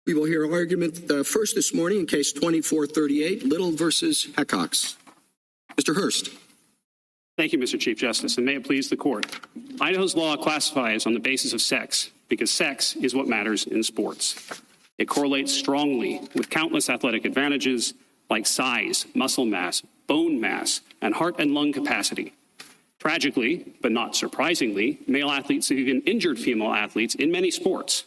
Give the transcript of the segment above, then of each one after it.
We will hear argument first this morning in case 2438, Little versus Hecox. Mr. Hurst. Thank you, Mr. Chief Justice, and may it please the court. Idaho's law classifies on the basis of sex because sex is what matters in sports. It correlates strongly with countless athletic advantages like size, muscle mass, bone mass, and heart and lung capacity. Tragically, but not surprisingly, male athletes have even injured female athletes in many sports.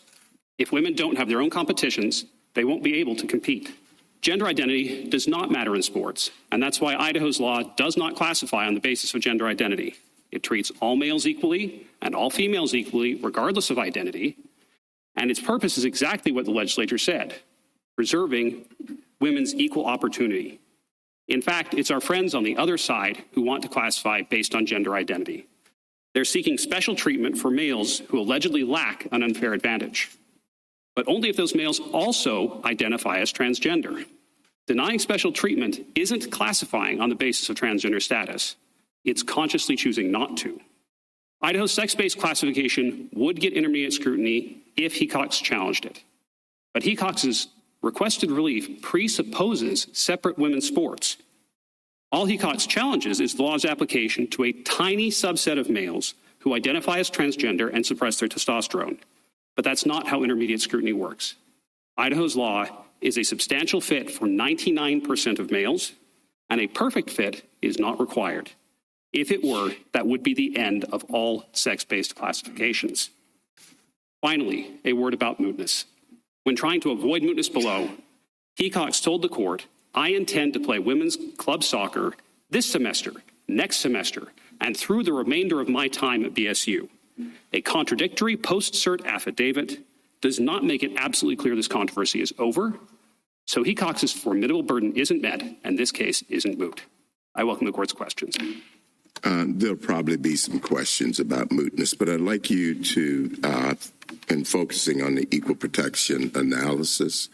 If women don't have their own competitions, they won't be able to compete. Gender identity does not matter in sports, and that's why Idaho's law does not classify on the basis of gender identity. It treats all males equally and all females equally, regardless of identity, and its purpose is exactly what the legislature said, preserving women's equal opportunity. In fact, it's our friends on the other side who want to classify based on gender identity. They're seeking special treatment for males who allegedly lack an unfair advantage, but only if those males also identify as transgender. Denying special treatment isn't classifying on the basis of transgender status. It's consciously choosing not to. Idaho's sex-based classification would get intermediate scrutiny if Hecox challenged it. But Hecox's requested relief presupposes separate women's sports. All Hecox challenges is the law's application to a tiny subset of males who identify as transgender and suppress their testosterone. But that's not how intermediate scrutiny works. Idaho's law is a substantial fit for 99% of males, and a perfect fit is not required. If it were, that would be the end of all sex-based classifications. Finally, a word about mootness. When trying to avoid mootness below, Hecox told the court, "I intend to play women's club soccer this semester, next semester, and through the remainder of my time at BSU." A contradictory post-cert affidavit does not make it absolutely clear this controversy is over, so Hecox's formidable burden isn't met, and this case isn't moot. I welcome the court's questions. There'll probably be some questions about mootness, but I'd like you to, in focusing on the equal protection analysis,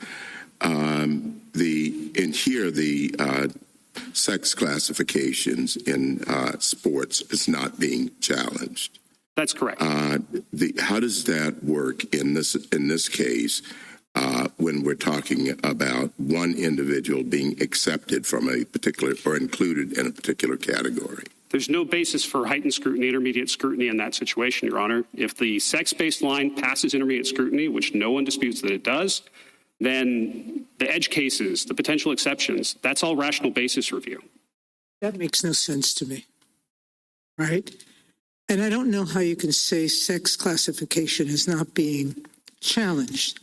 the sex classifications in sports is not being challenged. That's correct. How does that work in this case when we're talking about one individual being accepted from a particular or included in a particular category? There's no basis for heightened scrutiny, intermediate scrutiny in that situation, Your Honor. If the sex-based line passes intermediate scrutiny, which no one disputes that it does, then the edge cases, the potential exceptions, that's all rational basis review. That makes no sense to me, right? And I don't know how you can say sex classification is not being challenged.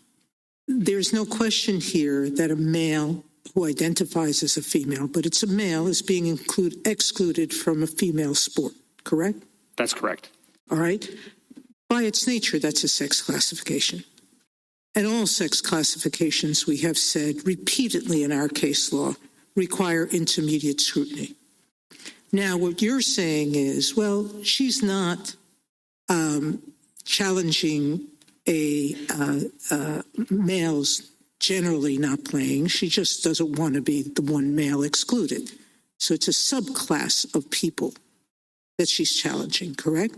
There's no question here that a male who identifies as a female, but it's a male, is being excluded from a female sport, correct? That's correct. All right. By its nature, that's a sex classification. And all sex classifications, we have said repeatedly in our case law, require intermediate scrutiny. Now, what you're saying is, well, she's not challenging a male's generally not playing. She just doesn't want to be the one male excluded. So it's a subclass of people that she's challenging, correct?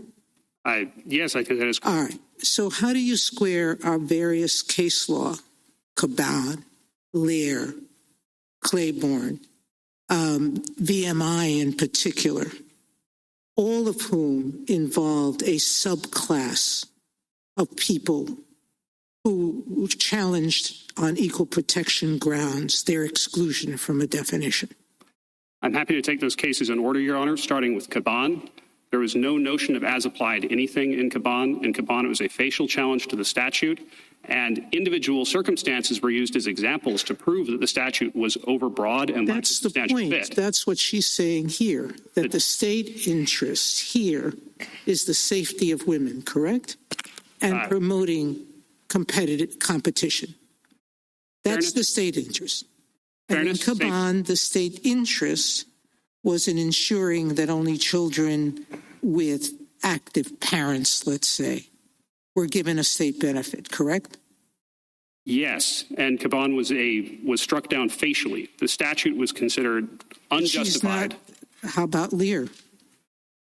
Yes, I think that is correct. All right. So how do you square our various case law, Caban, Lear, Claiborne, VMI in particular, all of whom involved a subclass of people who challenged on equal protection grounds their exclusion from a definition? I'm happy to take those cases in order, Your Honor, starting with Caban. There was no notion of as-applied anything in Caban. In Caban, it was a facial challenge to the statute, and individual circumstances were used as examples to prove that the statute was overbroad and lacked substantial fit. That's the point. That's what she's saying here, that the state interest here is the safety of women, correct? And promoting competitive competition. That's the state interest. And in Caban, the state interest was in ensuring that only children with active parents, let's say, were given a state benefit, correct? Yes, and Caban was struck down facially. The statute was considered unjustified. How about Lear?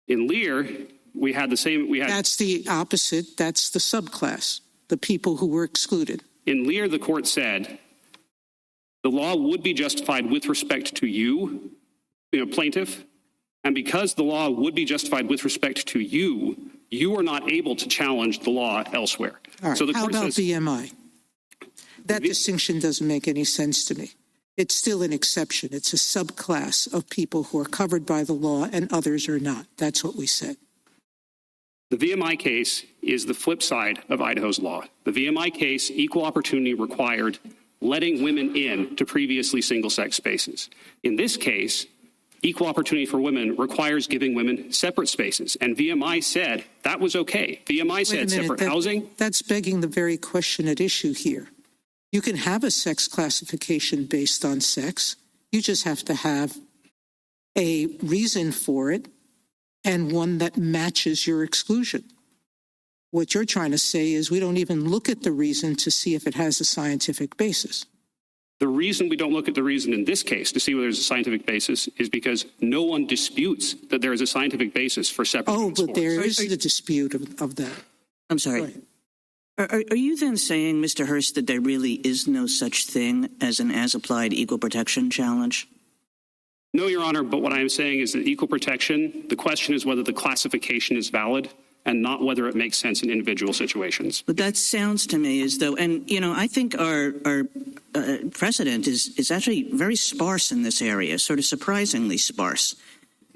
In Lear, we had the same. That's the opposite. That's the subclass, the people who were excluded. In Lear, the court said the law would be justified with respect to you, plaintiff, and because the law would be justified with respect to you, you are not able to challenge the law elsewhere. All right. So the How court about says, BMI? That distinction doesn't make any sense to me. It's still an exception. It's a subclass of people who are covered by the law and others are not. That's what we said. the VMI case is the flip side of Idaho's law. The VMI case, equal opportunity required letting women in to previously single-sex spaces. In this case, equal opportunity for women requires giving women separate spaces. And VMI said that was okay. VMI said separate housing. That's begging the very question at issue here. You can have a sex classification based on sex. You just have to have a reason for it and one that matches your exclusion. What you're trying to say is we don't even look at the reason to see if it has a scientific basis. The reason we don't look at the reason in this case to see whether there's a scientific basis is because no one disputes that there is a scientific basis for separate sports. But there is a dispute of that. I'm sorry. Are you then saying, Mr. Hurst, that there really is no such thing as an as-applied equal protection challenge? No, Your Honor, but what I am saying is that equal protection, the question is whether the classification is valid and not whether it makes sense in individual situations. But that sounds to me as though, and, you know, I think our precedent is actually very sparse in this area, sort of surprisingly sparse.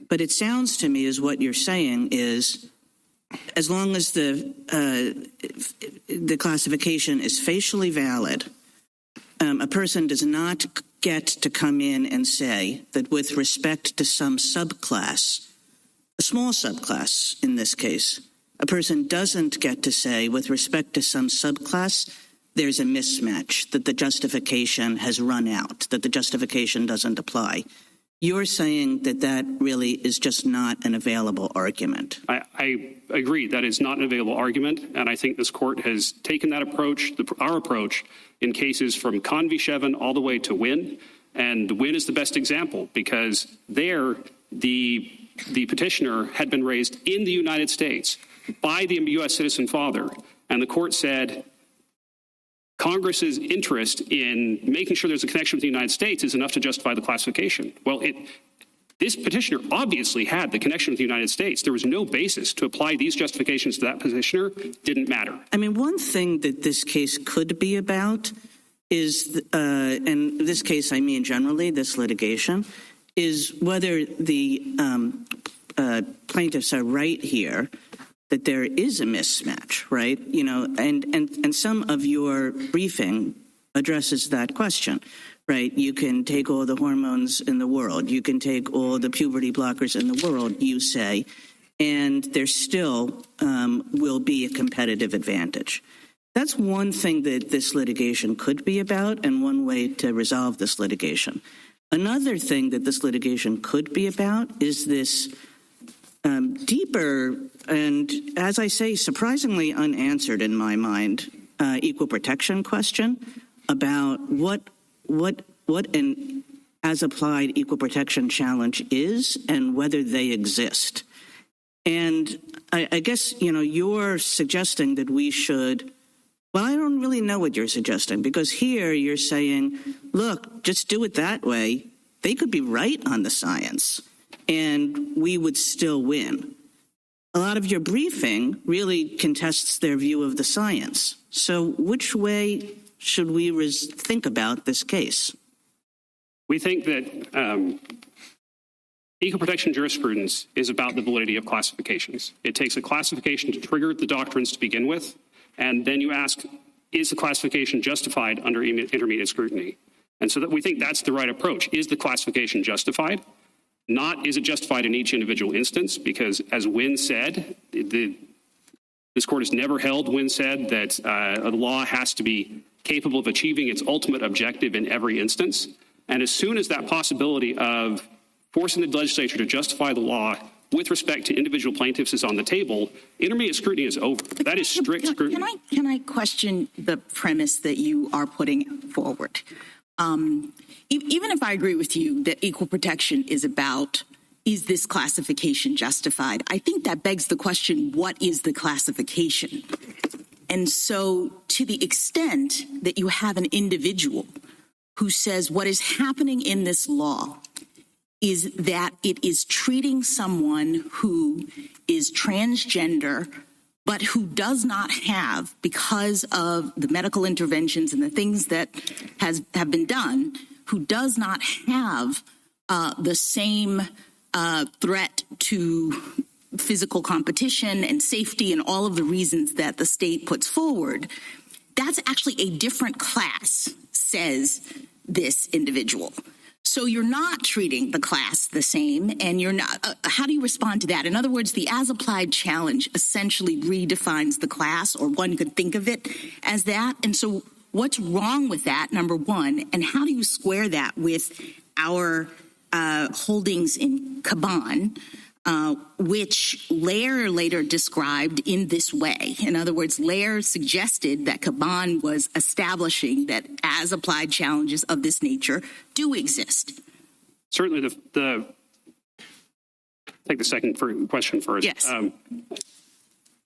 But it sounds to me as what you're saying is as long as the classification is facially valid, a person does not get to come in and say that with respect to some subclass, a small subclass in this case, a person doesn't get to say with respect to some subclass, there's a mismatch, that the justification has run out, that the justification doesn't apply. You're saying that that really is just not an available argument. I agree that is not an available argument, and I think this court has taken that approach, our approach, in cases from Conn v. Shevin all the way to Wynn, and Wynn is the best example because there the petitioner had been raised in the United States by the U.S. citizen father, and the court said Congress's interest in making sure there's a connection with the United States is enough to justify the classification. Well, this petitioner obviously had the connection with the United States. There was no basis to apply these justifications to that petitioner. Didn't matter. I mean, one thing that this case could be about is, and this case I mean generally, this litigation, is whether the plaintiffs are right here that there is a mismatch, right? You know, and some of your briefing addresses that question, right? You can take all the hormones in the world, you can take all the puberty blockers in the world, you say, and there still will be a competitive advantage. That's one thing that this litigation could be about and one way to resolve this litigation. Another thing that this litigation could be about is this deeper and, as I say, surprisingly unanswered in my mind, equal protection question about what an as-applied equal protection challenge is and whether they exist. And I guess, you know, you're suggesting that we should, well, I don't really know what you're suggesting, because here you're saying, look, just do it that way. They could be right on the science, and we would still win. A lot of your briefing really contests their view of the science. So which way should we think about this case? We think that equal protection jurisprudence is about the validity of classifications. It takes a classification to trigger the doctrines to begin with, and then you ask, is the classification justified under intermediate scrutiny? And so that we think that's the right approach. Is the classification justified? Not is it justified in each individual instance, because as Wynn said, this court has never held, Wynn said, that a law has to be capable of achieving its ultimate objective in every instance. And as soon as that possibility of forcing the legislature to justify the law with respect to individual plaintiffs is on the table, intermediate scrutiny is over. That is strict scrutiny. Can I question the premise that you are putting forward? Even if I agree with you that equal protection is about, is this classification justified? I think that begs the question, what is the classification? And so to the extent that you have an individual who says what is happening in this law is that it is treating someone who is transgender but who does not have, because of the medical interventions and the things that have been done, who does not have the same threat to physical competition and safety and all of the reasons that the state puts forward, that's actually a different class, says this individual. So you're not treating the class the same, and you're not. How do you respond to that? In other words, the as-applied challenge essentially redefines the class, or one could think of it as that. And so what's wrong with that, number one, and how do you square that with our holdings in Caban, which Lair later described in this way? In other words, Lair suggested that Caban was establishing that as-applied challenges of this nature do exist. Certainly, take the second question first. Yes.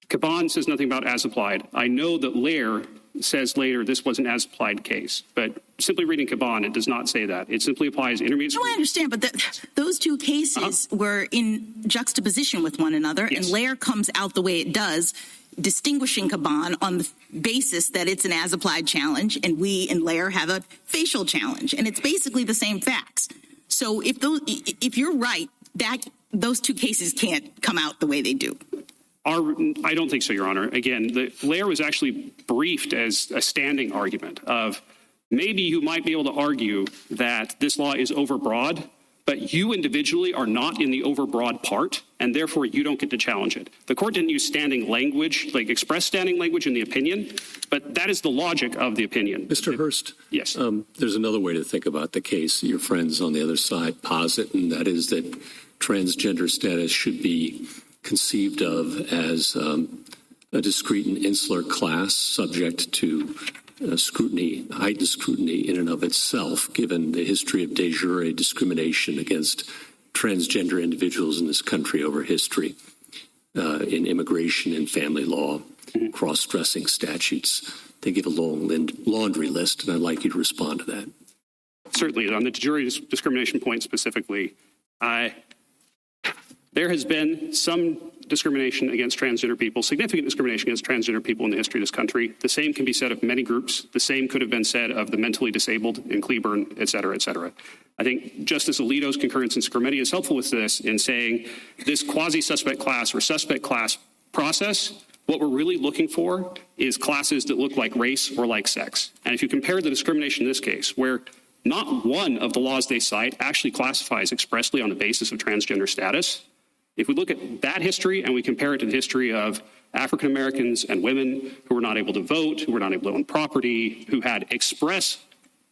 Caban says nothing about as-applied. I know that Lair says later this was an as-applied case, but simply reading Caban, it does not say that. It simply applies intermediate. No, I understand, but those two cases were in juxtaposition with one another, Yes. and Lair comes out the way it does, distinguishing Caban on the basis that it's an as-applied challenge, and we in Lair have a facial challenge, and it's basically the same facts. So if you're right, that those two cases can't come out the way they do. I don't think so, Your Honor. Again, Lair was actually briefed as a standing argument of maybe you might be able to argue that this law is overbroad, but you individually are not in the overbroad part, and therefore you don't get to challenge it. The court didn't use standing language, like express standing language in the opinion, but that is the logic of the opinion. Mr. Hurst, Yes. There's another way to think about the case your friends on the other side posit, and that is that transgender status should be conceived of as a discrete and insular class subject to scrutiny, heightened scrutiny in and of itself, given the history of de jure discrimination against transgender individuals in this country over history, in immigration and family law, cross-dressing statutes. They give a long laundry list, and I'd like you to respond to that. Certainly. On the jury discrimination point specifically, there has been some discrimination against transgender people, significant discrimination against transgender people in the history of this country. The same can be said of many groups. The same could have been said of the mentally disabled in Cleburne, et cetera, et cetera. I think Justice Alito's concurrence in Scrimeti is helpful with this in saying this quasi-suspect class or suspect class process, what we're really looking for is classes that look like race or like sex. And if you compare the discrimination in this case, where not one of the laws they cite actually classifies expressly on the basis of transgender status, if we look at that history and we compare it to the history of African Americans and women who were not able to vote, who were not able to own property, who had express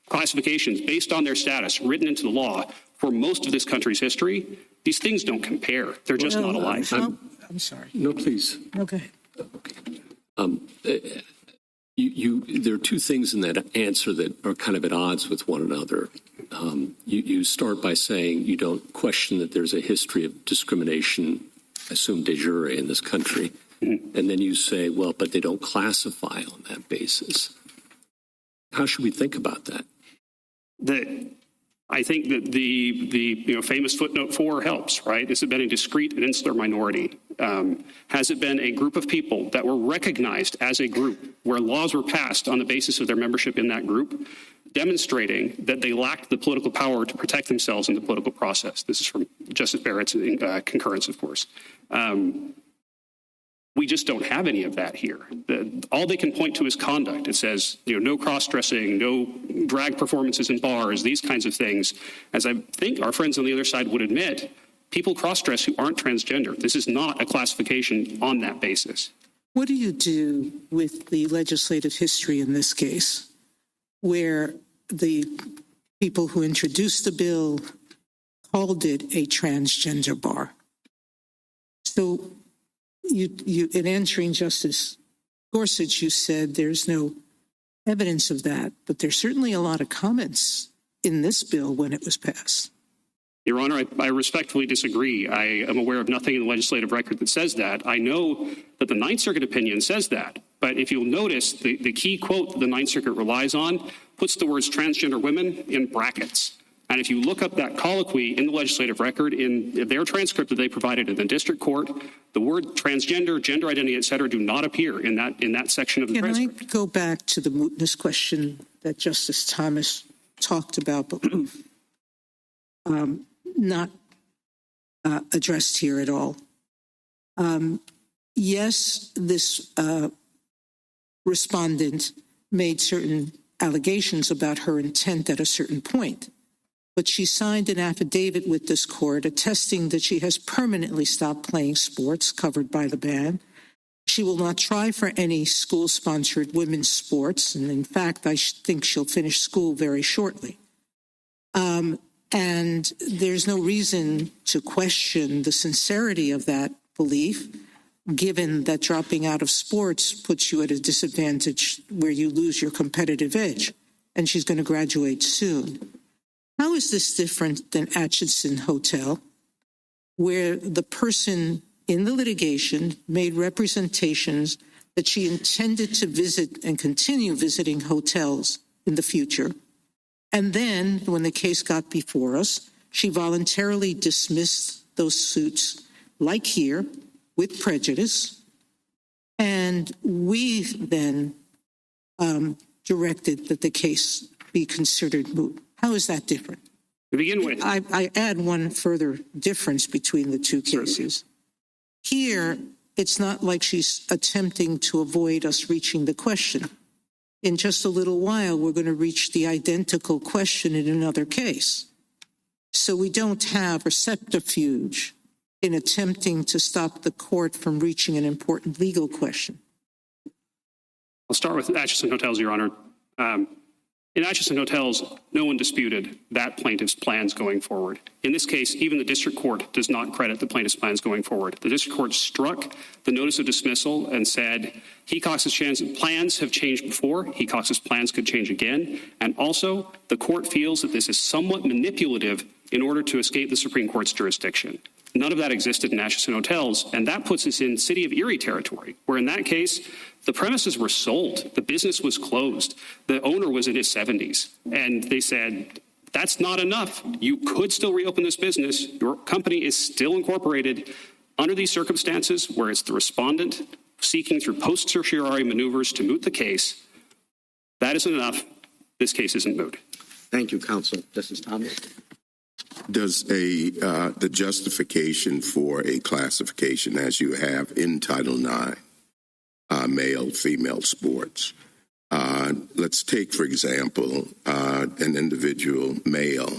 classifications based on their status written into the law for most of this country's history, these things don't compare. They're just not alike. I'm sorry. No, please. Okay. There are two things in that answer that are kind of at odds with one another. You start by saying you don't question that there's a history of discrimination, I assume de jure, in this country. Mm-hmm. And then you say, well, but they don't classify on that basis. How should we think about that? I think that the famous footnote 4 helps, right? Has it been a discrete and insular minority? Has it been a group of people that were recognized as a group where laws were passed on the basis of their membership in that group, demonstrating that they lacked the political power to protect themselves in the political process? This is from Justice Barrett's concurrence, of course. We just don't have any of that here. All they can point to is conduct. It says, no cross-dressing, no drag performances in bars, these kinds of things. As I think our friends on the other side would admit, people cross-dress who aren't transgender. This is not a classification on that basis. What do you do with the legislative history in this case, where the people who introduced the bill called it a transgender bar? So you in answering Justice Gorsuch, you said there's no evidence of that, but there's certainly a lot of comments in this bill when it was passed. Your Honor, I respectfully disagree. I am aware of nothing in the legislative record that says that. I know that the Ninth Circuit opinion says that. But if you'll notice, the key quote that the Ninth Circuit relies on puts the words transgender women in brackets. And if you look up that colloquy in the legislative record, in their transcript that they provided in the district court, the word transgender, gender identity, et cetera, do not appear in that section of the transcript. Can I go back to the mootness question that Justice Thomas talked about, but not addressed here at all? Yes, this respondent made certain allegations about her intent at a certain point, but she signed an affidavit with this court attesting that she has permanently stopped playing sports covered by the ban. She will not try for any school-sponsored women's sports, and in fact, I think she'll finish school very shortly. And there's no reason to question the sincerity of that belief, given that dropping out of sports puts you at a disadvantage where you lose your competitive edge, and she's going to graduate soon. How is this different than Atchison Hotel, where the person in the litigation made representations that she intended to visit and continue visiting hotels in the future? And then, when the case got before us, she voluntarily dismissed those suits, like here, with prejudice. And we then directed that the case be considered moot. How is that different? To begin with, I add one further difference between the two cases. Here, it's not like she's attempting to avoid us reaching the question. In just a little while, we're going to reach the identical question in another case. So we don't have a subterfuge in attempting to stop the court from reaching an important legal question. I'll start with Atchison Hotels, Your Honor. In Atchison Hotels, no one disputed that plaintiff's plans going forward. In this case, even the district court does not credit the plaintiff's plans going forward. The district court struck the notice of dismissal and said Hecox's plans have changed before. Hecox's plans could change again. And also, the court feels that this is somewhat manipulative in order to escape the Supreme Court's jurisdiction. None of that existed in Atchison Hotels, and that puts us in City of Erie territory, where in that case, the premises were sold, the business was closed, the owner was in his 70s, and they said, that's not enough. You could still reopen this business. Your company is still incorporated under these circumstances where it's the respondent seeking through post-certiorari maneuvers to moot the case. That isn't enough. This case isn't moot. Thank you, counsel. Justice Thomas. Does the justification for a classification as you have in Title IX, male-female sports, let's take, for example, an individual male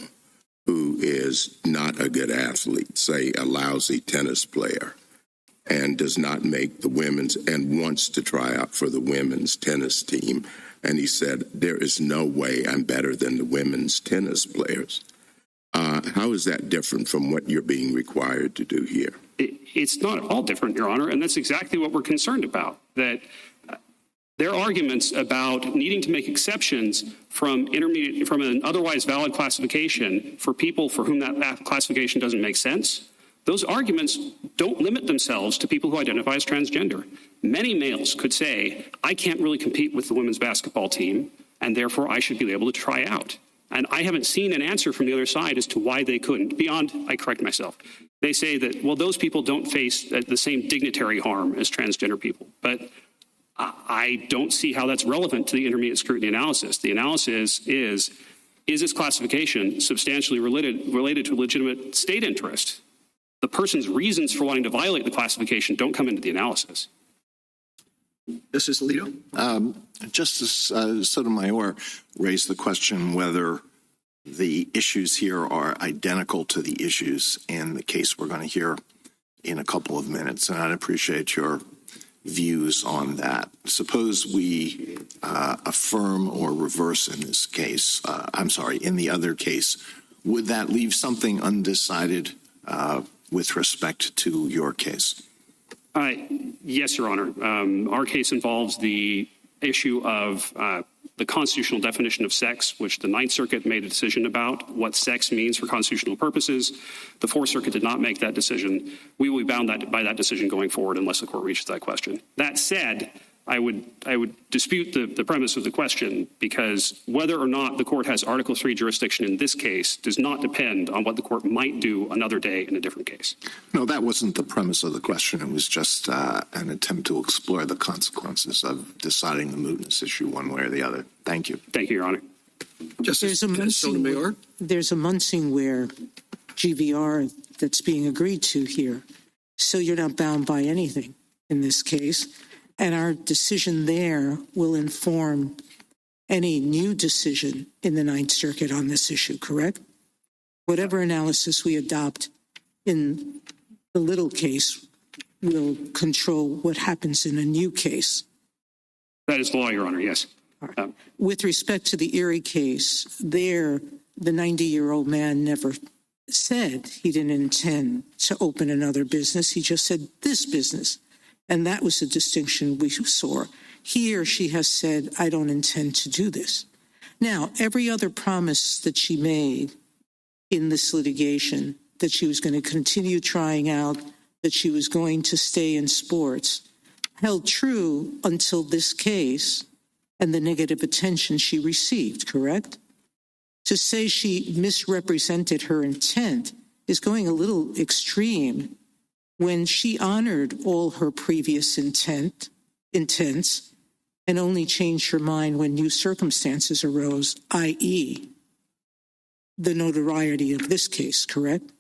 who is not a good athlete, say a lousy tennis player, and does not make the women's and wants to try out for the women's tennis team. And he said, there is no way I'm better than the women's tennis players. How is that different from what you're being required to do here? It's not at all different, Your Honor, and that's exactly what we're concerned about, that their arguments about needing to make exceptions from an otherwise valid classification for people for whom that classification doesn't make sense, those arguments don't limit themselves to people who identify as transgender. Many males could say, I can't really compete with the women's basketball team, and therefore I should be able to try out. And I haven't seen an answer from the other side as to why they couldn't. Beyond, I correct myself. They say that, well, those people don't face the same dignitary harm as transgender people. But I don't see how that's relevant to the intermediate scrutiny analysis. The analysis is this classification substantially related to a legitimate state interest? The person's reasons for wanting to violate the classification don't come into the analysis. Justice Alito. Justice Sotomayor raised the question whether the issues here are identical to the issues in the case we're going to hear in a couple of minutes, and I'd appreciate your views on that. Suppose we affirm or reverse in this case, in the other case, would that leave something undecided with respect to your case? Yes, Your Honor. Our case involves the issue of the constitutional definition of sex, which the Ninth Circuit made a decision about what sex means for constitutional purposes. The Fourth Circuit did not make that decision. We will be bound by that decision going forward unless the court reaches that question. That said, I would dispute the premise of the question, because whether or not the court has Article III jurisdiction in this case does not depend on what the court might do another day in a different case. No, that wasn't the premise of the question. It was just an attempt to explore the consequences of deciding the mootness issue one way or the other. Thank you. Thank you, Your Honor. Justice Sotomayor. There's a Munsingware GVR that's being agreed to here, so you're not bound by anything in this case. And our decision there will inform any new decision in the Ninth Circuit on this issue, correct? Whatever analysis we adopt in the Little case will control what happens in a new case. That is the law, Your Honor, yes. With respect to the Erie case, there, the 90-year-old man never said he didn't intend to open another business. He just said this business. And that was a distinction we saw. Here, she has said, I don't intend to do this. Now, every other promise that she made in this litigation, that she was going to continue trying out, that she was going to stay in sports, held true until this case and the negative attention she received, correct? To say she misrepresented her intent is going a little extreme when she honored all her previous intents and only changed her mind when new circumstances arose, i.e., the notoriety of this case, correct?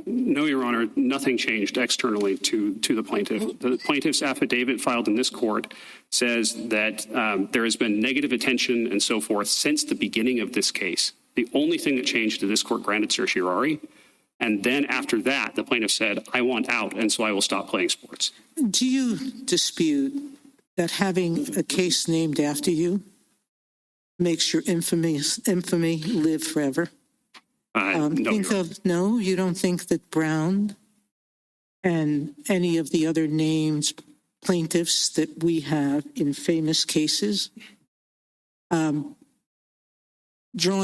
No, Your Honor, nothing changed externally to the plaintiff. The plaintiff's affidavit filed in this court says that there has been negative attention and so forth since the beginning of this case. The only thing that changed to this court granted certiorari. And then after that, the plaintiff said, I want out, and so I will stop playing sports. Do you dispute that having a case named after you makes your infamy live forever? No, you don't think that Brown and any of the other named plaintiffs that we have in famous cases drawn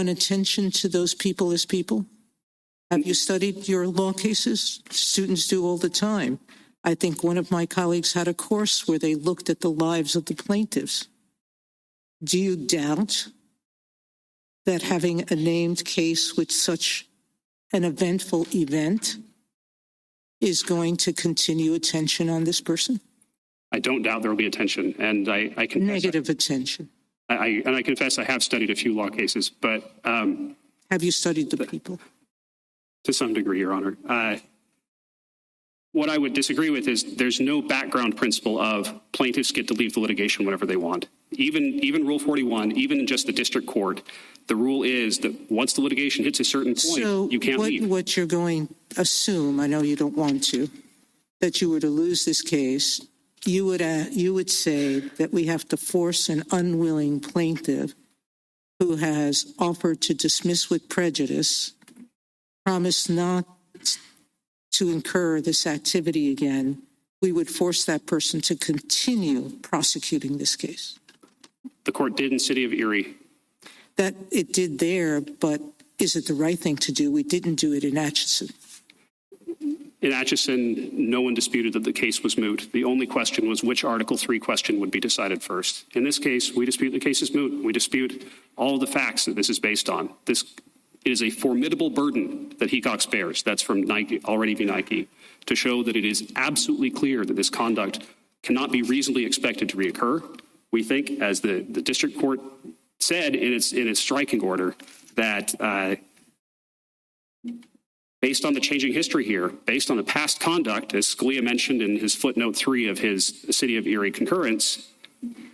attention to those people as people? Have you studied your law cases? Students do all the time. I think one of my colleagues had a course where they looked at the lives of the plaintiffs. Do you doubt that having a named case with such an eventful event is going to continue attention on this person? I don't doubt there will be attention, and I confess negative attention. I confess I have studied a few law cases, but have you studied the people? To some degree, Your Honor. What I would disagree with is there's no background principle of plaintiffs get to leave the litigation whenever they want. Even Rule 41, even in just the district court, the rule is that once the litigation hits a certain point, you can't leave. What you're going to assume, I know you don't want to, that you were to lose this case, you would say that we have to force an unwilling plaintiff who has offered to dismiss with prejudice, promise not to incur this activity again, we would force that person to continue prosecuting this case. The court did in City of Erie. That it did there, but is it the right thing to do? We didn't do it in Atchison. In Atchison, no one disputed that the case was moot. The only question was which Article III question would be decided first. In this case, we dispute the case is moot. We dispute all of the facts that this is based on. It is a formidable burden that Hecox bears. That's from Nike, already be Nike, to show that it is absolutely clear that this conduct cannot be reasonably expected to reoccur. We think, as the district court said in its striking order, that based on the changing history here, based on the past conduct, as Scalia mentioned in his footnote 3 of his City of Erie concurrence,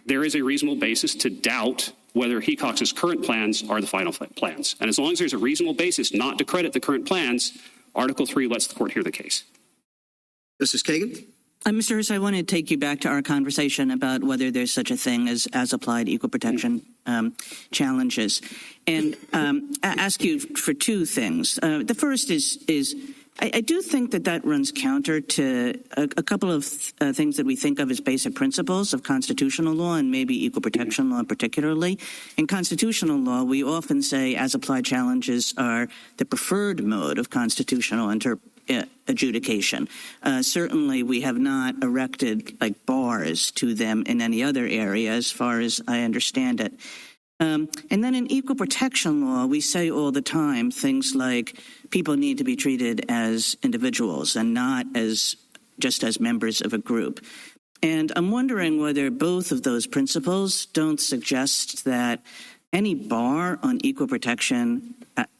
there is a reasonable basis to doubt whether Hecox's current plans are the final plans. And as long as there's a reasonable basis not to credit the current plans, Article 3 lets the court hear the case. Justice Kagan? Mr. Hurst, I want to take you back to our conversation about whether there's such a thing as applied equal protection challenges, and ask you for two things. The first is I do think that runs counter to a couple of things that we think of as basic principles of constitutional law and maybe equal protection law particularly. In constitutional law, we often say as-applied challenges are the preferred mode of constitutional adjudication. Certainly, we have not erected like bars to them in any other area as far as I understand it. And then in equal protection law, we say all the time things like people need to be treated as individuals and not as just as members of a group. And I'm wondering whether both of those principles don't suggest that any bar on equal protection,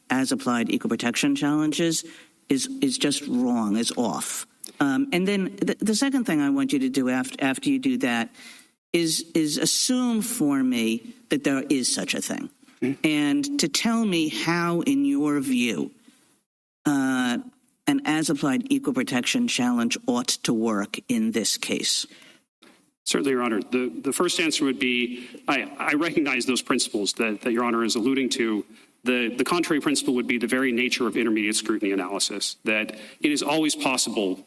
as applied equal protection challenges, is just wrong, is off. And then the second thing I want you to do after you do that is assume for me that there is such a thing, and to tell me how, in your view, an as-applied equal protection challenge ought to work in this case. Certainly, Your Honor. The first answer would be I recognize those principles that Your Honor is alluding to. The contrary principle would be the very nature of intermediate scrutiny analysis, that it is always possible,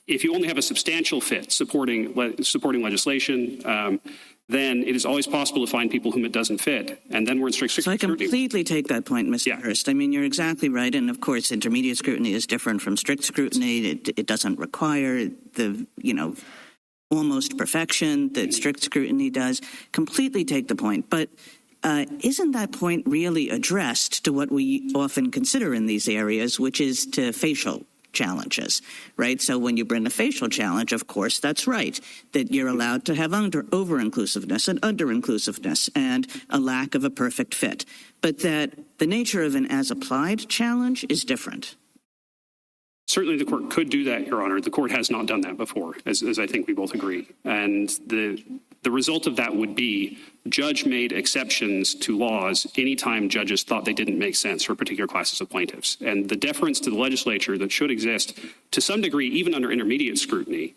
if you only have a substantial fit supporting legislation, then it is always possible to find people whom it doesn't fit. And then we're in strict scrutiny. So I completely take that point, Mr. Hurst. I mean, you're exactly right. And of course, intermediate scrutiny is different from strict scrutiny. It doesn't require the, almost perfection that strict scrutiny does. Completely take the point. But isn't that point really addressed to what we often consider in these areas, which is to facial challenges, right? So when you bring a facial challenge, of course, that's right, that you're allowed to have over-inclusiveness and under-inclusiveness and a lack of a perfect fit. But that the nature of an as-applied challenge is different. Certainly the court could do that, Your Honor. The court has not done that before, as I think we both agree. And the result of that would be judge-made exceptions to laws anytime judges thought they didn't make sense for particular classes of plaintiffs. And the deference to the legislature that should exist to some degree, even under intermediate scrutiny,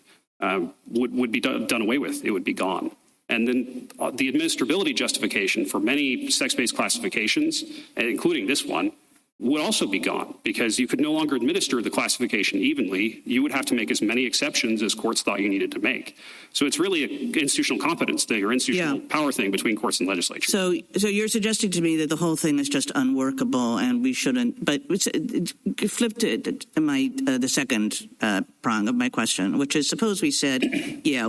would be done away with. It would be gone. And then the administrability justification for many sex-based classifications, including this one, would also be gone, because you could no longer administer the classification evenly. You would have to make as many exceptions as courts thought you needed to make. So it's really an institutional competence thing or institutional power thing between courts and legislature. So you're suggesting to me that the whole thing is just unworkable and we shouldn't, but flip to the second prong of my question, which is suppose we said,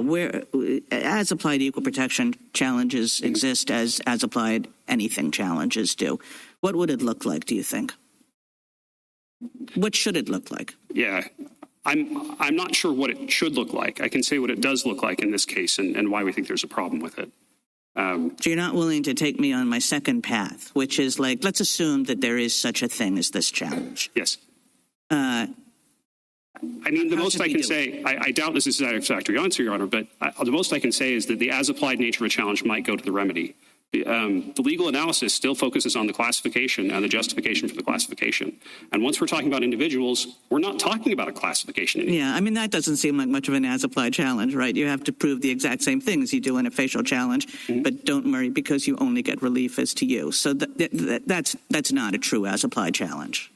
where as applied equal protection challenges exist as applied anything challenges do. What would it look like, do you think? What should it look like? Yeah, I'm not sure what it should look like. I can say what it does look like in this case and why we think there's a problem with it. So you're not willing to take me on my second path, which is like, let's assume that there is such a thing as this challenge. Yes. I mean, the most I can say, I doubt this is a satisfactory answer, Your Honor, but the most I can say is that the as-applied nature of a challenge might go to the remedy. The legal analysis still focuses on the classification and the justification for the classification. And once we're talking about individuals, we're not talking about a classification anymore. Yeah, I mean, that doesn't seem like much of an as-applied challenge, right? You have to prove the exact same things you do in a facial challenge, but don't worry because you only get relief as to you. So that's not a true as-applied challenge.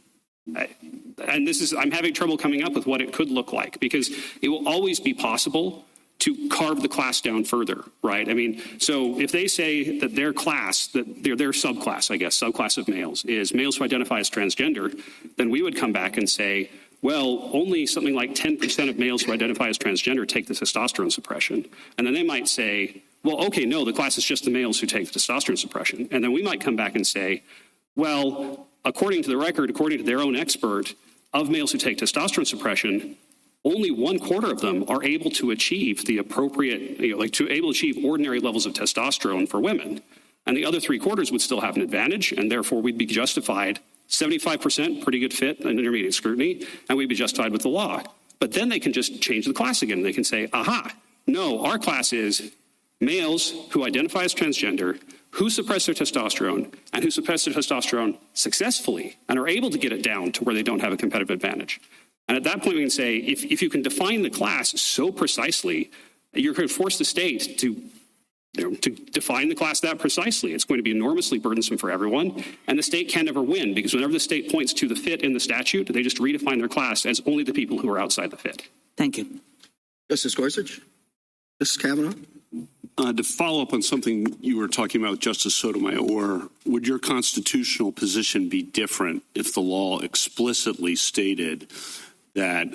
And I'm having trouble coming up with what it could look like, because it will always be possible to carve the class down further, right? I mean, so if they say that their class, that their subclass, I guess, subclass of males is males who identify as transgender, then we would come back and say, well, only something like 10% of males who identify as transgender take the testosterone suppression. And then they might say, well, okay, no, the class is just the males who take the testosterone suppression. And then we might come back and say, well, according to the record, according to their own expert, of males who take testosterone suppression, only 1/4 of them are able to achieve the appropriate, able to achieve ordinary levels of testosterone for women. And the other 3/4 would still have an advantage, and therefore we'd be justified 75% pretty good fit in intermediate scrutiny, and we'd be justified with the law. But then they can just change the class again. They can say, aha, no, our class is males who identify as transgender, who suppress their testosterone, and who suppress their testosterone successfully and are able to get it down to where they don't have a competitive advantage. And at that point, we can say, if you can define the class so precisely, you're going to force the state to to define the class that precisely. It's going to be enormously burdensome for everyone, and the state can never win because whenever the state points to the fit in the statute, they just redefine their class as only the people who are outside the fit. Thank you. Justice Gorsuch? Justice Kavanaugh? To follow up on something you were talking about, Justice Sotomayor, would your constitutional position be different if the law explicitly stated that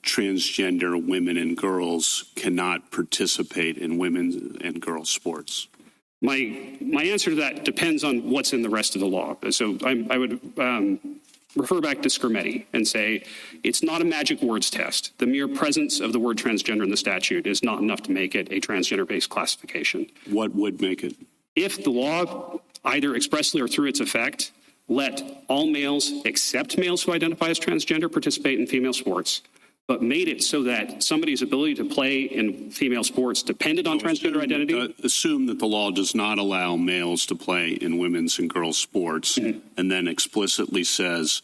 transgender women and girls cannot participate in women's and girls' sports? My answer to that depends on what's in the rest of the law. So I would refer back to Scrimeti and say it's not a magic words test. The mere presence of the word transgender in the statute is not enough to make it a transgender-based classification. What would make it? If the law, either expressly or through its effect, let all males except males who identify as transgender participate in female sports, but made it so that somebody's ability to play in female sports depended on transgender identity. Assume that the law does not allow males to play in women's and girls' sports, and then explicitly says,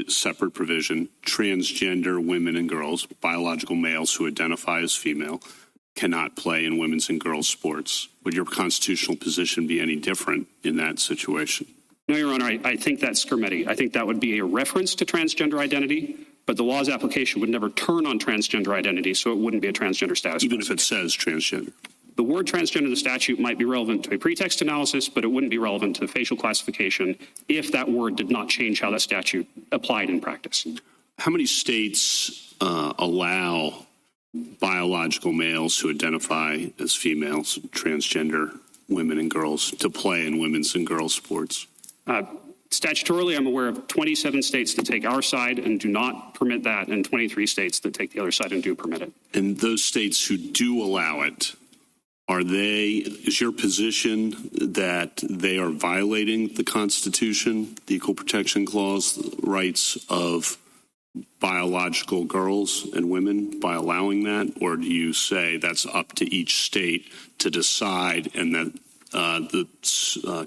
separate provision, transgender women and girls, biological males who identify as female, cannot play in women's and girls' sports. Would your constitutional position be any different in that situation? No, Your Honor, I think that's Scrimeti. I think that would be a reference to transgender identity, but the law's application would never turn on transgender identity, so it wouldn't be a transgender status. Even if it says transgender? The word transgender in the statute might be relevant to a pretext analysis, but it wouldn't be relevant to facial classification if that word did not change how that statute applied in practice. How many states allow biological males who identify as females, transgender women and girls, to play in women's and girls' sports? Statutorily, I'm aware of 27 states that take our side and do not permit that, and 23 states that take the other side and do permit it. And those states who do allow it, is your position that they are violating the Constitution, the Equal Protection Clause, the rights of biological girls and women by allowing that? Or do you say that's up to each state to decide and that the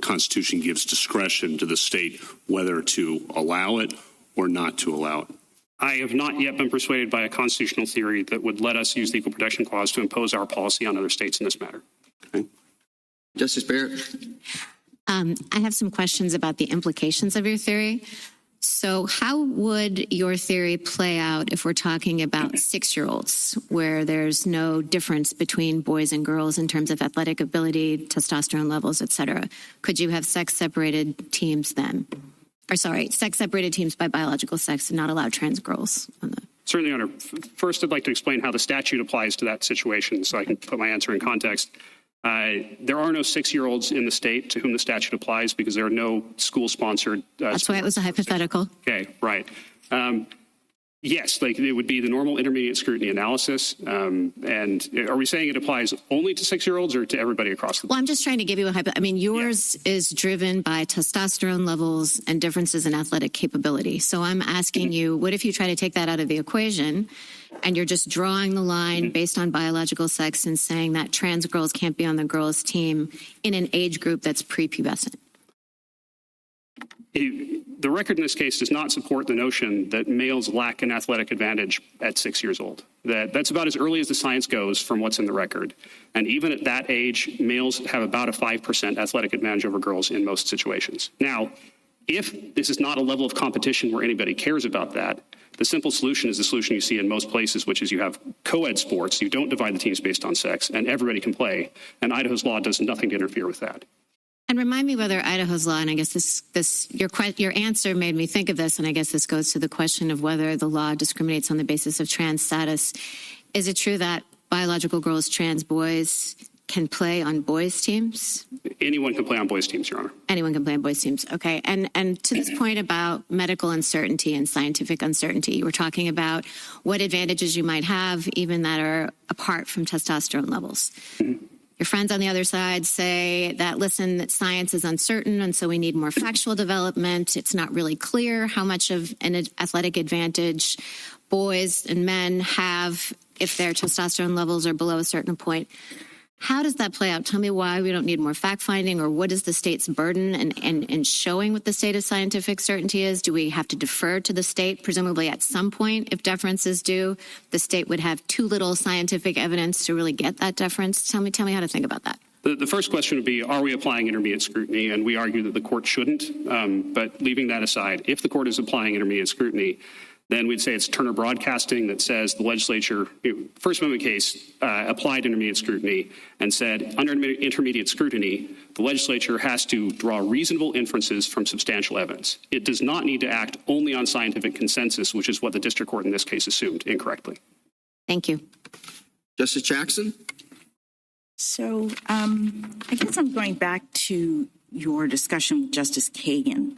Constitution gives discretion to the state whether to allow it or not to allow it? I have not yet been persuaded by a constitutional theory that would let us use the Equal Protection Clause to impose our policy on other states in this matter. Okay. Justice Barrett? I have some questions about the implications of your theory. So how would your theory play out if we're talking about 6-year-olds, where there's no difference between boys and girls in terms of athletic ability, testosterone levels, et cetera? Could you have sex-separated teams then? Or sorry, sex-separated teams by biological sex and not allow trans girls on the... Certainly, Your Honor. First, I'd like to explain how the statute applies to that situation so I can put my answer in context. There are no 6-year-olds in the state to whom the statute applies because there are no school-sponsored... That's why it was a hypothetical. Okay, right. Yes, it would be the normal intermediate scrutiny analysis. And are we saying it applies only to 6-year-olds or to everybody across the board? Well, I'm just trying to give you a hypothetical. I mean, yours is driven by testosterone levels and differences in athletic capability. So I'm asking you, what if you try to take that out of the equation and you're just drawing the line based on biological sex and saying that trans girls can't be on the girls' team in an age group that's prepubescent? The record in this case does not support the notion that males lack an athletic advantage at 6 years old. That's about as early as the science goes from what's in the record. And even at that age, males have about a 5% athletic advantage over girls in most situations. Now, if this is not a level of competition where anybody cares about that, the simple solution is the solution you see in most places, which is you have co-ed sports. You don't divide the teams based on sex, and everybody can play. And Idaho's law does nothing to interfere with that. And remind me whether Idaho's law, and I guess your answer made me think of this, and I guess this goes to the question of whether the law discriminates on the basis of trans status. Is it true that biological girls, trans boys, can play on boys' teams? Anyone can play on boys' teams, Your Honor. Anyone can play on boys' teams. Okay. And to this point about medical uncertainty and scientific uncertainty, you were talking about what advantages you might have, even that are apart from testosterone levels. Mm-hmm. Your friends on the other side say that, listen, that science is uncertain, and so we need more factual development. It's not really clear how much of an athletic advantage boys and men have if their testosterone levels are below a certain point. How does that play out? Tell me why we don't need more fact-finding, or what is the state's burden in showing what the state of scientific certainty is? Do we have to defer to the state? Presumably at some point, if deference is due, the state would have too little scientific evidence to really get that deference. Tell me how to think about that. The first question would be, are we applying intermediate scrutiny? And we argue that the court shouldn't. But leaving that aside, if the court is applying intermediate scrutiny, then we'd say it's Turner Broadcasting that says the legislature, First Amendment case, applied intermediate scrutiny and said under intermediate scrutiny, the legislature has to draw reasonable inferences from substantial evidence. It does not need to act only on scientific consensus, which is what the district court in this case assumed incorrectly. Thank you. Justice Jackson? So I guess I'm going back to your discussion with Justice Kagan.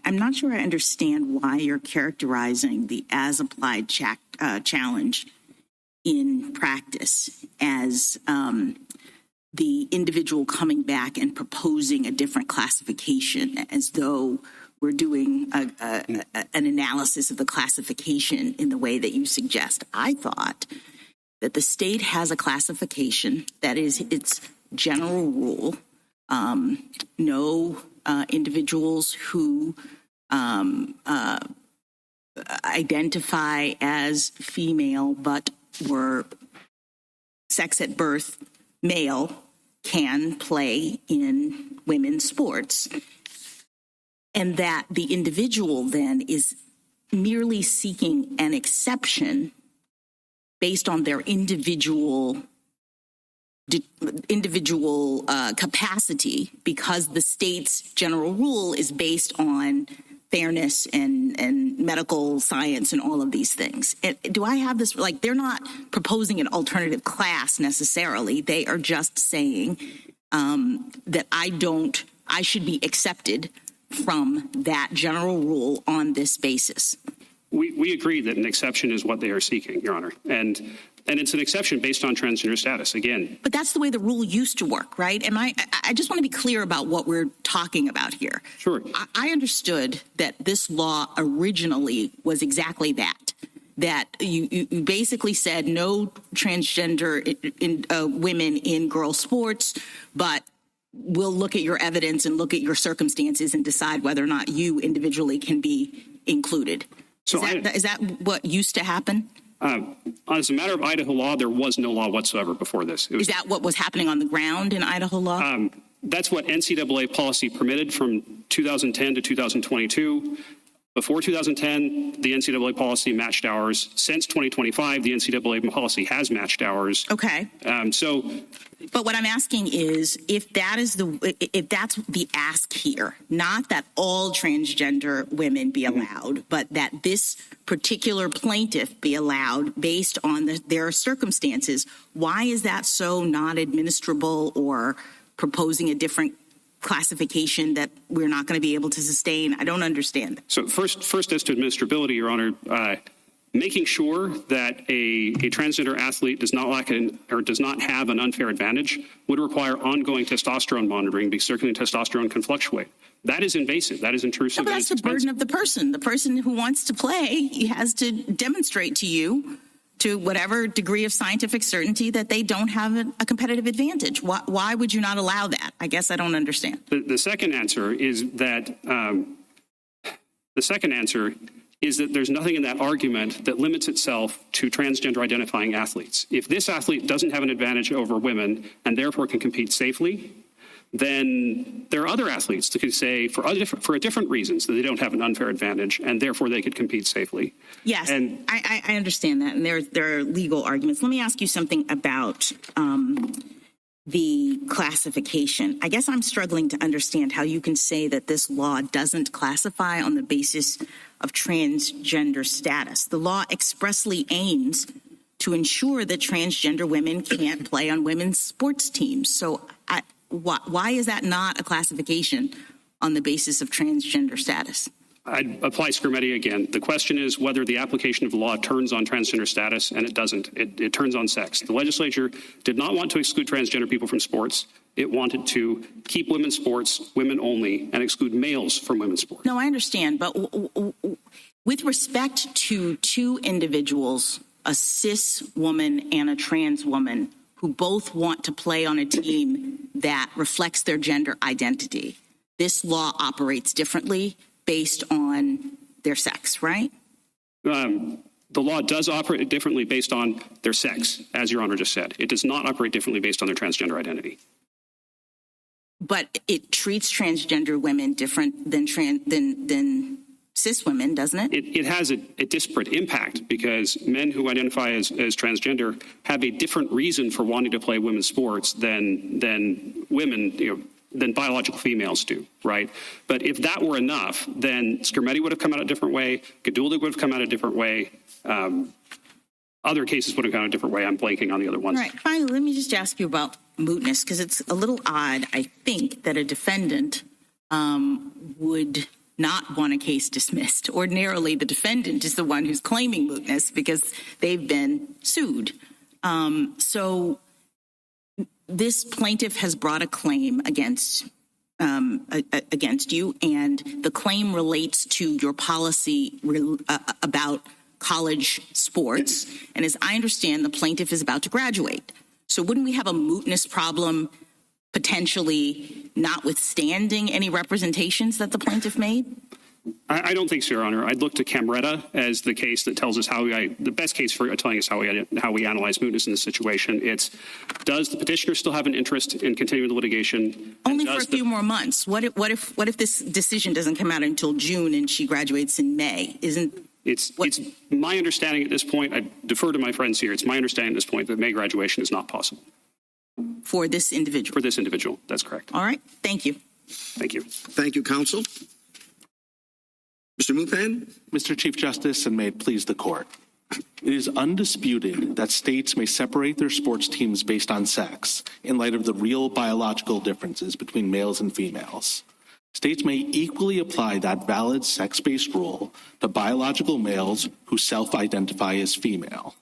I'm not sure I understand why you're characterizing the as-applied challenge in practice as the individual coming back and proposing a different classification, as though we're doing an analysis of the classification in the way that you suggest. I thought that the state has a classification that is its general rule. No individuals who identify as female but were sex at birth male can play in women's sports. And that the individual then is merely seeking an exception based on their individual capacity, because the state's general rule is based on fairness and medical science and all of these things. Do I have this, like, they're not proposing an alternative class necessarily. They are just saying that I should be accepted from that general rule on this basis. We agree that an exception is what they are seeking, Your Honor. And it's an exception based on transgender status, again. But that's the way the rule used to work, right? And I just want to be clear about what we're talking about here. Sure. I understood that this law originally was exactly that. That you basically said no transgender women in girls' sports, but we'll look at your evidence and look at your circumstances and decide whether or not you individually can be included. So is that what used to happen? As a matter of Idaho law, there was no law whatsoever before this. Is that what was happening on the ground in Idaho law? That's what NCAA policy permitted from 2010 to 2022. Before 2010, the NCAA policy matched ours. Since 2025, the NCAA policy has matched ours. Okay. But what I'm asking is, if that's the ask here, not that all transgender women be allowed, but that this particular plaintiff be allowed based on their circumstances, why is that so not administrable or proposing a different classification that we're not going to be able to sustain? I don't understand. So first as to administrability, Your Honor, making sure that a transgender athlete does not have an unfair advantage would require ongoing testosterone monitoring, because circulating testosterone can fluctuate. That is invasive. That is intrusive. No, but that's the burden of the person. The person who wants to play, he has to demonstrate to you, to whatever degree of scientific certainty, that they don't have a competitive advantage. Why would you not allow that? I guess I don't understand. The second answer is that there's nothing in that argument that limits itself to transgender identifying athletes. If this athlete doesn't have an advantage over women and therefore can compete safely, then there are other athletes that could say for different reasons that they don't have an unfair advantage and therefore they could compete safely. Yes, and I understand that, and there are legal arguments. Let me ask you something about the classification. I guess I'm struggling to understand how you can say that this law doesn't classify on the basis of transgender status. The law expressly aims to ensure that transgender women can't play on women's sports teams. So why is that not a classification on the basis of transgender status? I'd apply Scrimeti again. The question is whether the application of the law turns on transgender status, and it doesn't. It turns on sex. The legislature did not want to exclude transgender people from sports. It wanted to keep women's sports women only and exclude males from women's sports. No, I understand. But with respect to two individuals, a cis woman and a trans woman, who both want to play on a team that reflects their gender identity, this law operates differently based on their sex, right? The law does operate differently based on their sex, as Your Honor just said. It does not operate differently based on their transgender identity. But it treats transgender women different than cis women, doesn't it? It has a disparate impact because men who identify as transgender have a different reason for wanting to play women's sports than women, than biological females do, right? But if that were enough, then Skermeti would have come out a different way, Gaduldig would have come out a different way, other cases would have come out a different way. I'm blanking on the other ones. All right. Finally, let me just ask you about mootness, because it's a little odd, I think, that a defendant would not want a case dismissed. Ordinarily, the defendant is the one who's claiming mootness because they've been sued. So this plaintiff has brought a claim against you, and the claim relates to your policy about college sports. And as I understand, the plaintiff is about to graduate. So wouldn't we have a mootness problem potentially notwithstanding any representations that the plaintiff made? I don't think so, Your Honor. I'd look to Camreta as the case that tells us the best case for telling us how we analyze mootness in this situation. It's, does the petitioner still have an interest in continuing the litigation? Only for a few more months. What if this decision doesn't come out until June and she graduates in May? It's my understanding at this point, I defer to my friends here, it's my understanding at this point that May graduation is not possible. For this individual? For this individual, that's correct. All right, thank you. Thank you. Thank you, counsel. Mr. Mooppan? Mr. Chief Justice, and may it please the court. It is undisputed that states may separate their sports teams based on sex in light of the real biological differences between males and females. States may equally apply that valid sex-based rule to biological males who self-identify as female.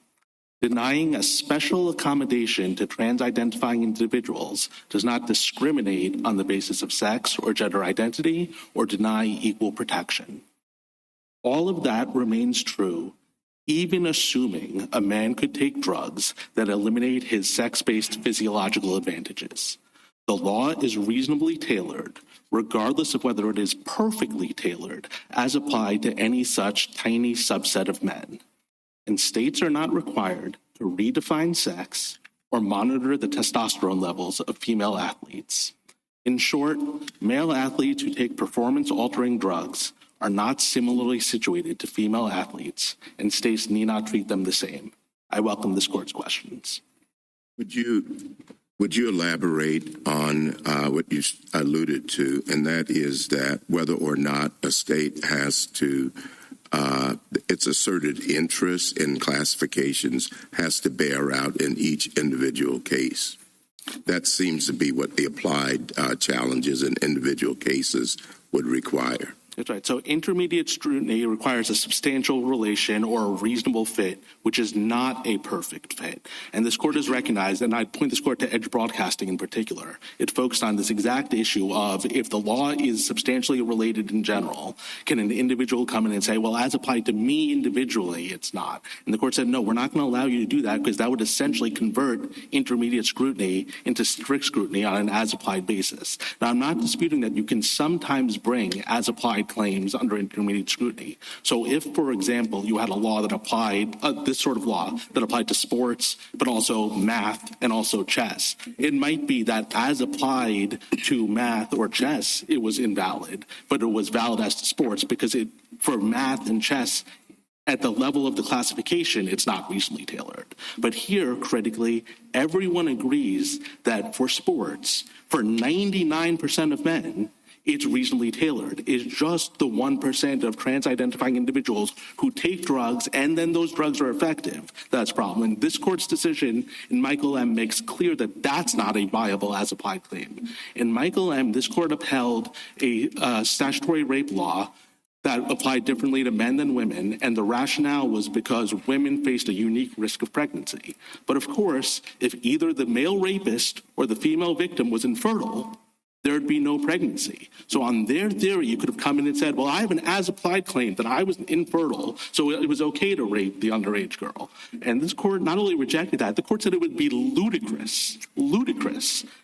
Denying a special accommodation to trans-identifying individuals does not discriminate on the basis of sex or gender identity or deny equal protection. All of that remains true, even assuming a man could take drugs that eliminate his sex-based physiological advantages. The law is reasonably tailored, regardless of whether it is perfectly tailored as applied to any such tiny subset of men. And states are not required to redefine sex or monitor the testosterone levels of female athletes. In short, male athletes who take performance-altering drugs are not similarly situated to female athletes, and states need not treat them the same. I welcome this court's questions. Would you elaborate on what you alluded to, and that is that whether or not a state has to, its asserted interest in classifications has to bear out in each individual case? That seems to be what the applied challenges in individual cases would require. That's right. So intermediate scrutiny requires a substantial relation or a reasonable fit, which is not a perfect fit. And this court has recognized, and I'd point this court to Edge Broadcasting in particular, it focused on this exact issue of if the law is substantially related in general, can an individual come in and say, well, as applied to me individually, it's not. And the court said, no, we're not going to allow you to do that because that would essentially convert intermediate scrutiny into strict scrutiny on an as-applied basis. Now, I'm not disputing that you can sometimes bring as-applied claims under intermediate scrutiny. So if, for example, you had a law that applied, this sort of law that applied to sports, but also math and also chess, it might be that as applied to math or chess, it was invalid, but it was valid as to sports because for math and chess, at the level of the classification, it's not reasonably tailored. But here, critically, everyone agrees that for sports, for 99% of men, it's reasonably tailored. It's just the 1% of trans-identifying individuals who take drugs and then those drugs are effective. That's a problem. And this court's decision in Michael M. makes clear that that's not a viable as-applied claim. In Michael M., this court upheld a statutory rape law that applied differently to men than women, and the rationale was because women faced a unique risk of pregnancy. But of course, if either the male rapist or the female victim was infertile, there'd be no pregnancy. So on their theory, you could have come in and said, well, I have an as-applied claim that I was infertile, so it was okay to rape the underage girl. And this court not only rejected that, the court said it would be ludicrous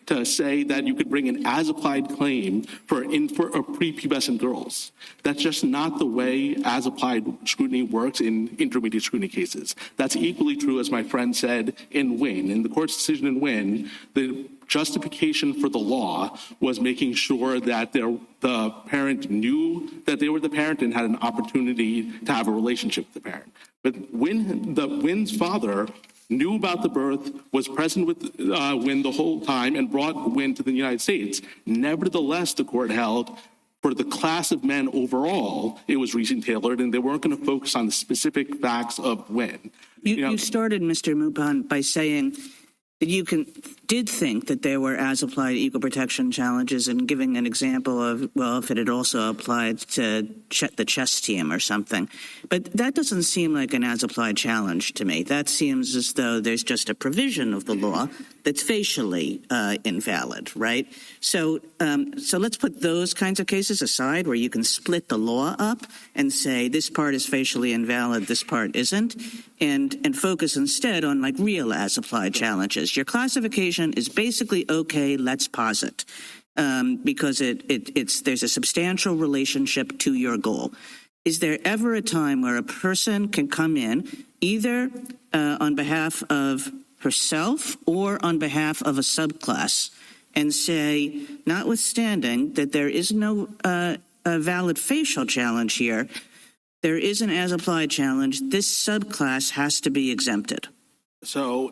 to say that you could bring an as-applied claim for prepubescent girls. That's just not the way as-applied scrutiny works in intermediate scrutiny cases. That's equally true, as my friend said, in Wynn. In the court's decision in Wynn, the justification for the law was making sure that the parent knew that they were the parent and had an opportunity to have a relationship with the parent. But Wynn's father knew about the birth, was present with Wynn the whole time, and brought Wynn to the United States. Nevertheless, the court held for the class of men overall, it was reasonably tailored, and they weren't going to focus on the specific facts of Wynn. You started, Mr. Mooppan, by saying that you did think that there were as-applied equal protection challenges, and giving an example of, well, if it had also applied to the chess team or something. But that doesn't seem like an as-applied challenge to me. That seems as though there's just a provision of the law that's facially invalid, right? So let's put those kinds of cases aside where you can split the law up and say this part is facially invalid, this part isn't, and focus instead on like real as-applied challenges. Your classification is basically okay, let's posit, because there's a substantial relationship to your goal. Is there ever a time where a person can come in either on behalf of herself or on behalf of a subclass and say, notwithstanding that there is no a valid facial challenge here, there is an as-applied challenge, this subclass has to be exempted? So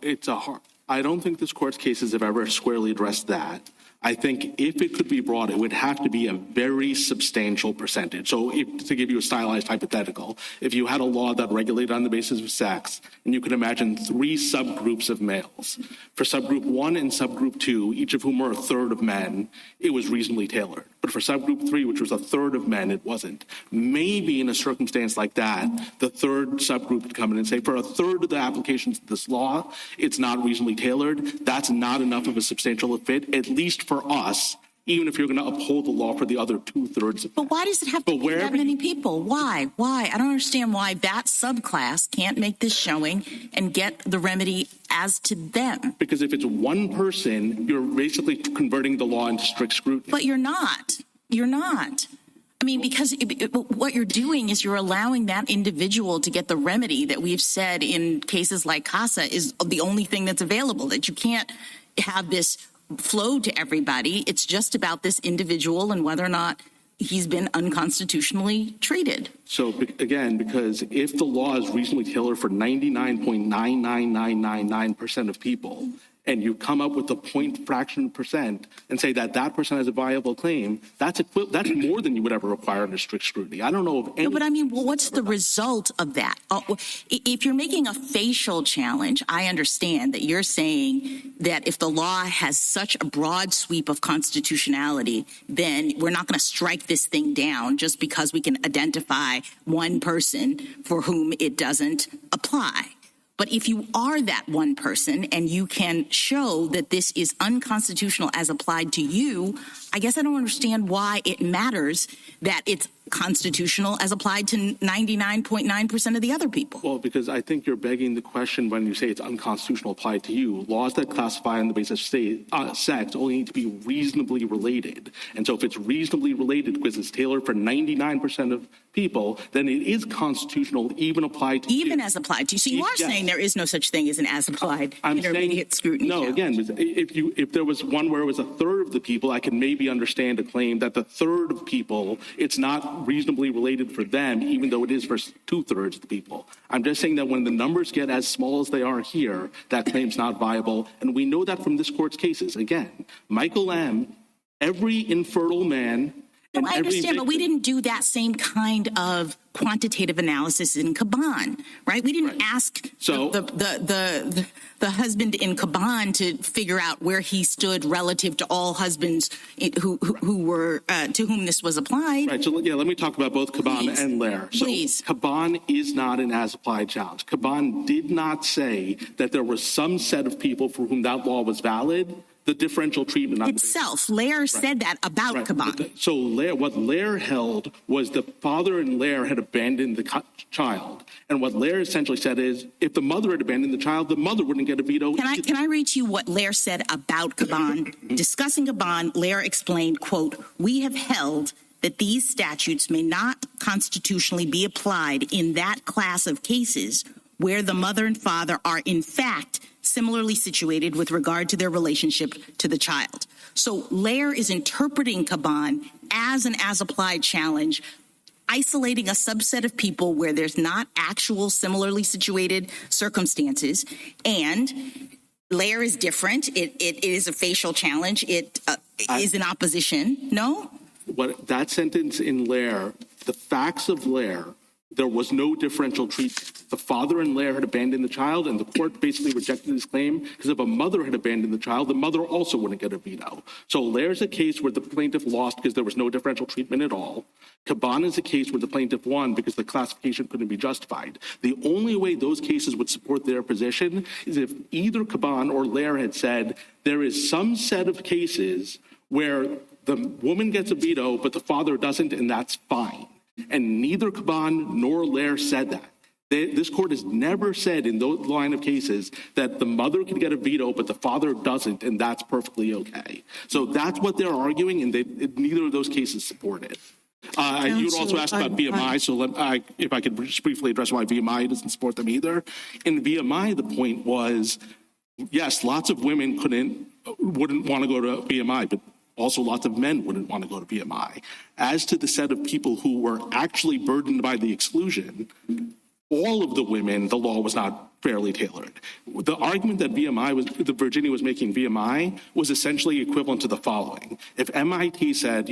I don't think this court's cases have ever squarely addressed that. I think if it could be brought, it would have to be a very substantial percentage. So to give you a stylized hypothetical, if you had a law that regulated on the basis of sex, and you could imagine 3 subgroups of males. For subgroup 1 and subgroup 2, each of whom were a third of men, it was reasonably tailored. But for subgroup 3, which was a third of men, it wasn't. Maybe in a circumstance like that, the third subgroup would come in and say, for a third of the applications of this law, it's not reasonably tailored. That's not enough of a substantial fit, at least for us, even if you're going to uphold the law for the other 2/3. But why does it have to be that many people? Why? I don't understand why that subclass can't make this showing and get the remedy as to them. Because if it's one person, you're basically converting the law into strict scrutiny. But you're not. You're not. I mean, because what you're doing is you're allowing that individual to get the remedy that we've said in cases like CASA is the only thing that's available, that you can't have this flow to everybody. It's just about this individual and whether or not he's been unconstitutionally treated. So again, because if the law is reasonably tailored for 99.99999% of people, and you come up with a point fraction percent and say that that person has a viable claim, that's more than you would ever require under strict scrutiny. I don't know of any. No, but I mean, what's the result of that? If you're making a facial challenge, I understand that you're saying that if the law has such a broad sweep of constitutionality, then we're not going to strike this thing down just because we can identify one person for whom it doesn't apply. But if you are that one person and you can show that this is unconstitutional as applied to you, I guess I don't understand why it matters that it's constitutional as applied to 99.9% of the other people. Well, because I think you're begging the question when you say it's unconstitutional applied to you. Laws that classify on the basis of sex only need to be reasonably related. And so if it's reasonably related because it's tailored for 99% of people, then it is constitutional even applied to you. Even as applied to you. So you are saying there is no such thing as an as applied intermediate scrutiny challenge. Again, if there was one where it was a third of the people, I can maybe understand a claim that the third of people, it's not reasonably related for them, even though it is for 2/3 of the people. I'm just saying that when the numbers get as small as they are here, that claim's not viable. And we know that from this court's cases. Again, Michael M., every infertile man. No, I understand, but we didn't do that same kind of quantitative analysis in Caban, right? We didn't ask the husband in Caban to figure out where he stood relative to all husbands who were to whom this was applied. Right. So let me talk about both Caban and Lair. So Caban is not an as-applied challenge. Caban did not say that there was some set of people for whom that law was valid the differential treatment itself. Lair said that about Caban. So what Lair held was the father and Lair had abandoned the child. And what Lair essentially said is, if the mother had abandoned the child, the mother wouldn't get a veto. Can I read to you what Lair said about Caban? Discussing Caban, Lair explained, quote, "We have held that these statutes may not constitutionally be applied in that class of cases where the mother and father are in fact similarly situated with regard to their relationship to the child." So Lair is interpreting Caban as an as-applied challenge, isolating a subset of people where there's not actual similarly situated circumstances. And Lair is different. It is a facial challenge. It is in opposition. No? What that sentence in Lair, the facts of Lair, there was no differential treatment. The father and Lair had abandoned the child, and the court basically rejected his claim because if a mother had abandoned the child, the mother also wouldn't get a veto. So Lair's a case where the plaintiff lost because there was no differential treatment at all. Caban is a case where the plaintiff won because the classification couldn't be justified. The only way those cases would support their position is if either Caban or Lair had said there is some set of cases where the woman gets a veto, but the father doesn't, and that's fine. And neither Caban nor Lair said that. This court has never said in those line of cases that the mother can get a veto, but the father doesn't, and that's perfectly okay. So that's what they're arguing, and neither of those cases support it. You would also ask about VMI, so if I could just briefly address why VMI doesn't support them either. In VMI, the point was, yes, lots of women wouldn't want to go to VMI, but also lots of men wouldn't want to go to VMI. As to the set of people who were actually burdened by the exclusion, all of the women, the law was not fairly tailored. The argument that Virginia was making VMI was essentially equivalent to the following. If MIT said,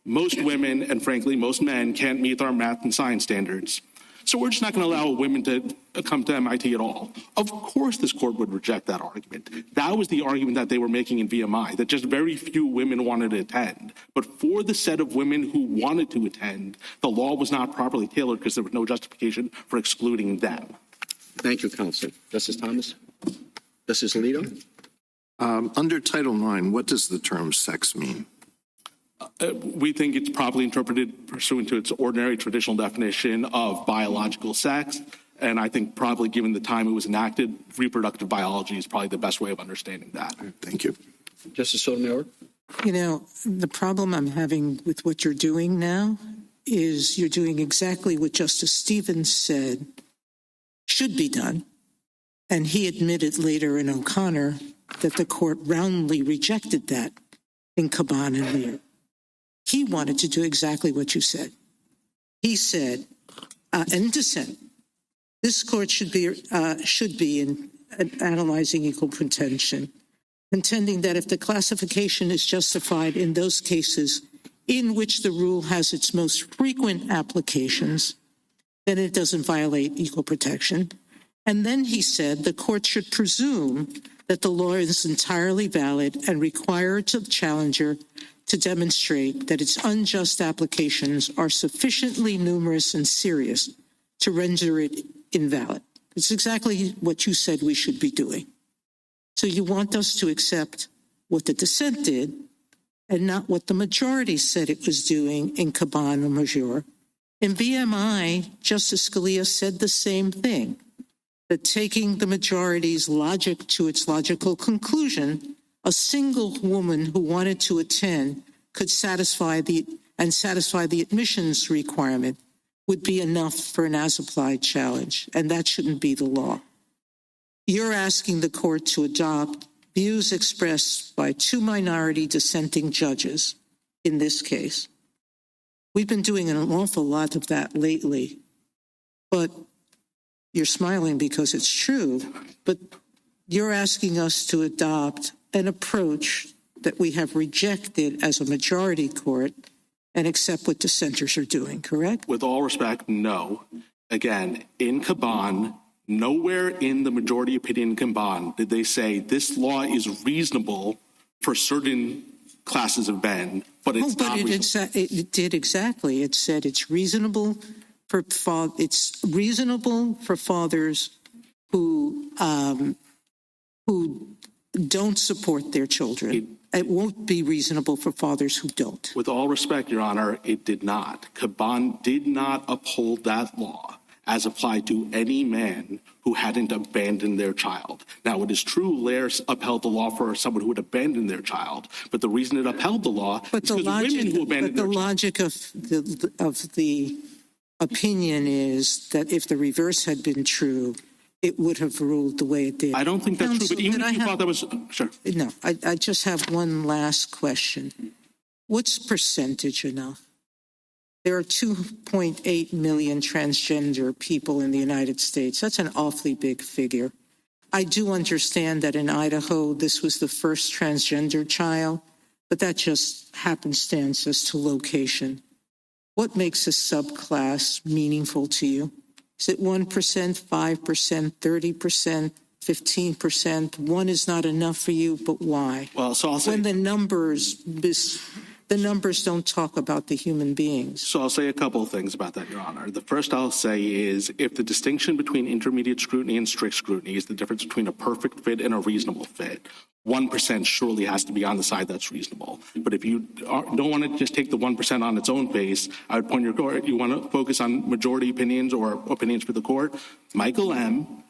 most women and frankly most men can't meet our math and science standards, so we're just not going to allow women to come to MIT at all. Of course this court would reject that argument. That was the argument that they were making in VMI, that just very few women wanted to attend. But for the set of women who wanted to attend, the law was not properly tailored because there was no justification for excluding them. Thank you, Counsel. Justice Thomas? Justice Alito? Under Title IX, what does the term sex mean? We think it's properly interpreted pursuant to its ordinary traditional definition of biological sex. And I think probably given the time it was enacted, reproductive biology is probably the best way of understanding that. Thank you. Justice Sotomayor? The problem I'm having with what you're doing now is you're doing exactly what Justice Stevens said should be done. And he admitted later in O'Connor that the court roundly rejected that in Caban and Lear. He wanted to do exactly what you said. He said, in dissent, this court should be in analyzing equal protection, contending that if the classification is justified in those cases in which the rule has its most frequent applications, then it doesn't violate equal protection. And then he said the court should presume that the law is entirely valid and require the challenger to demonstrate that its unjust applications are sufficiently numerous and serious to render it invalid. It's exactly what you said we should be doing. So you want us to accept what the dissent did and not what the majority said it was doing in Caban or Major. In BMI, Justice Scalia said the same thing, that taking the majority's logic to its logical conclusion, a single woman who wanted to attend could satisfy the admissions requirement would be enough for an as-applied challenge, and that shouldn't be the law. You're asking the court to adopt views expressed by two minority dissenting judges in this case. We've been doing an awful lot of that lately, but you're smiling because it's true, but you're asking us to adopt an approach that we have rejected as a majority court and accept what dissenters are doing, correct? With all respect, no. Again, in Caban, nowhere in the majority opinion in Caban did they say this law is reasonable for certain classes of men, but it's not reasonable. It did exactly. It said it's reasonable for fathers who don't support their children. It won't be reasonable for fathers who don't. With all respect, Your Honor, it did not. Caban did not uphold that law as applied to any man who hadn't abandoned their child. Now, it is true Lair's upheld the law for someone who had abandoned their child, but the reason it upheld the law is because women who abandoned their child. Logic of the opinion is that if the reverse had been true, it would have ruled the way it did. I don't think that's true, but even if you thought that was... Sure. No, I just have one last question. What's percentage enough? There are 2.8 million transgender people in the United States. That's an awfully big figure. I do understand that in Idaho, this was the first transgender child, but that just happenstance as to location. What makes a subclass meaningful to you? Is it 1%, 5%, 30%, 15%? One is not enough for you, but why? Well, so I'll say... When the numbers don't talk about the human beings. So I'll say a couple of things about that, Your Honor. The first I'll say is if the distinction between intermediate scrutiny and strict scrutiny is the difference between a perfect fit and a reasonable fit, 1% surely has to be on the side that's reasonable. But if you don't want to just take the 1% on its own face, I would point your court, you want to focus on majority opinions or opinions for the court. Michael M.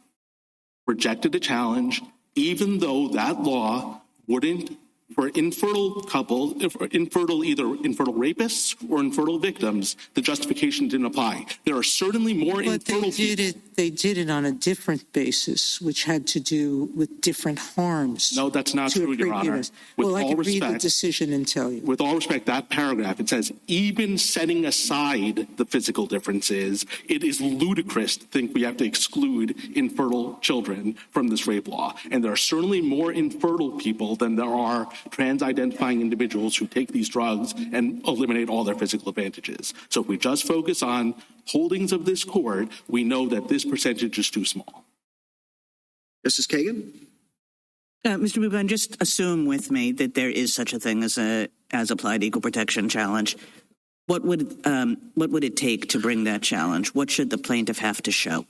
rejected a challenge, even though that law wouldn't, for infertile either infertile rapists or infertile victims, the justification didn't apply. There are certainly more infertile people. They did it on a different basis, which had to do with different harms. No, that's not true, Your Honor. Well, I can read the decision and tell you. With all respect, that paragraph, it says, even setting aside the physical differences, it is ludicrous to think we have to exclude infertile children from this rape law. And there are certainly more infertile people than there are trans-identifying individuals who take these drugs and eliminate all their physical advantages. So if we just focus on holdings of this court, we know that this percentage is too small. Justice Kagan? Mr. Mooppan, just assume with me that there is such a thing as a as-applied equal protection challenge. What would it take to bring that challenge? What should the plaintiff have to show?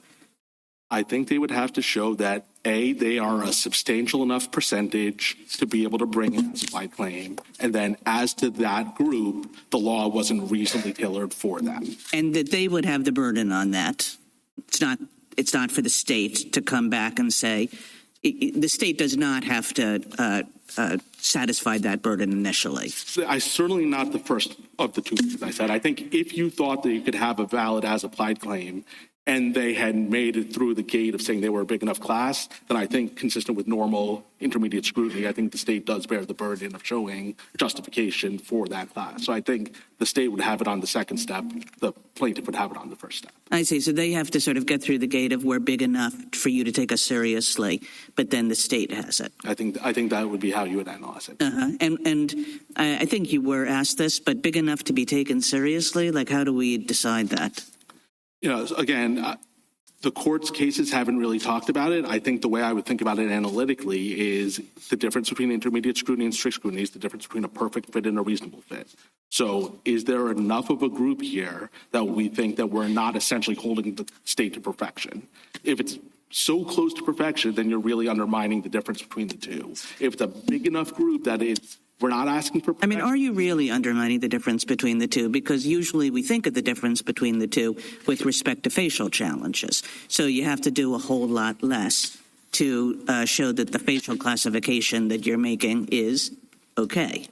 I think they would have to show that, A, they are a substantial enough percentage to be able to bring an as-applied claim, and then as to that group, the law wasn't reasonably tailored for them. And that they would have the burden on that. It's not for the state to come back and say, the state does not have to satisfy that burden initially. I certainly not the first of the two things I said. I think if you thought that you could have a valid as-applied claim and they had made it through the gate of saying they were a big enough class, then I think consistent with normal intermediate scrutiny, I think the state does bear the burden of showing justification for that class. So I think the state would have it on the second step. The plaintiff would have it on the first step. I see. So they have to sort of get through the gate of we're big enough for you to take us seriously, but then the state has it. I think that would be how you would analyze it. And I think you were asked this, but big enough to be taken seriously? Like, how do we decide that? You know, again, the court's cases haven't really talked about it. I think the way I would think about it analytically is the difference between intermediate scrutiny and strict scrutiny is the difference between a perfect fit and a reasonable fit. So is there enough of a group here that we think that we're not essentially holding the state to perfection? If it's so close to perfection, then you're really undermining the difference between the two. If it's a big enough group that we're not asking for perfection. I mean, are you really undermining the difference between the two? Because usually we think of the difference between the two with respect to facial challenges. So you have to do a whole lot less to show that the facial classification that you're making is okay.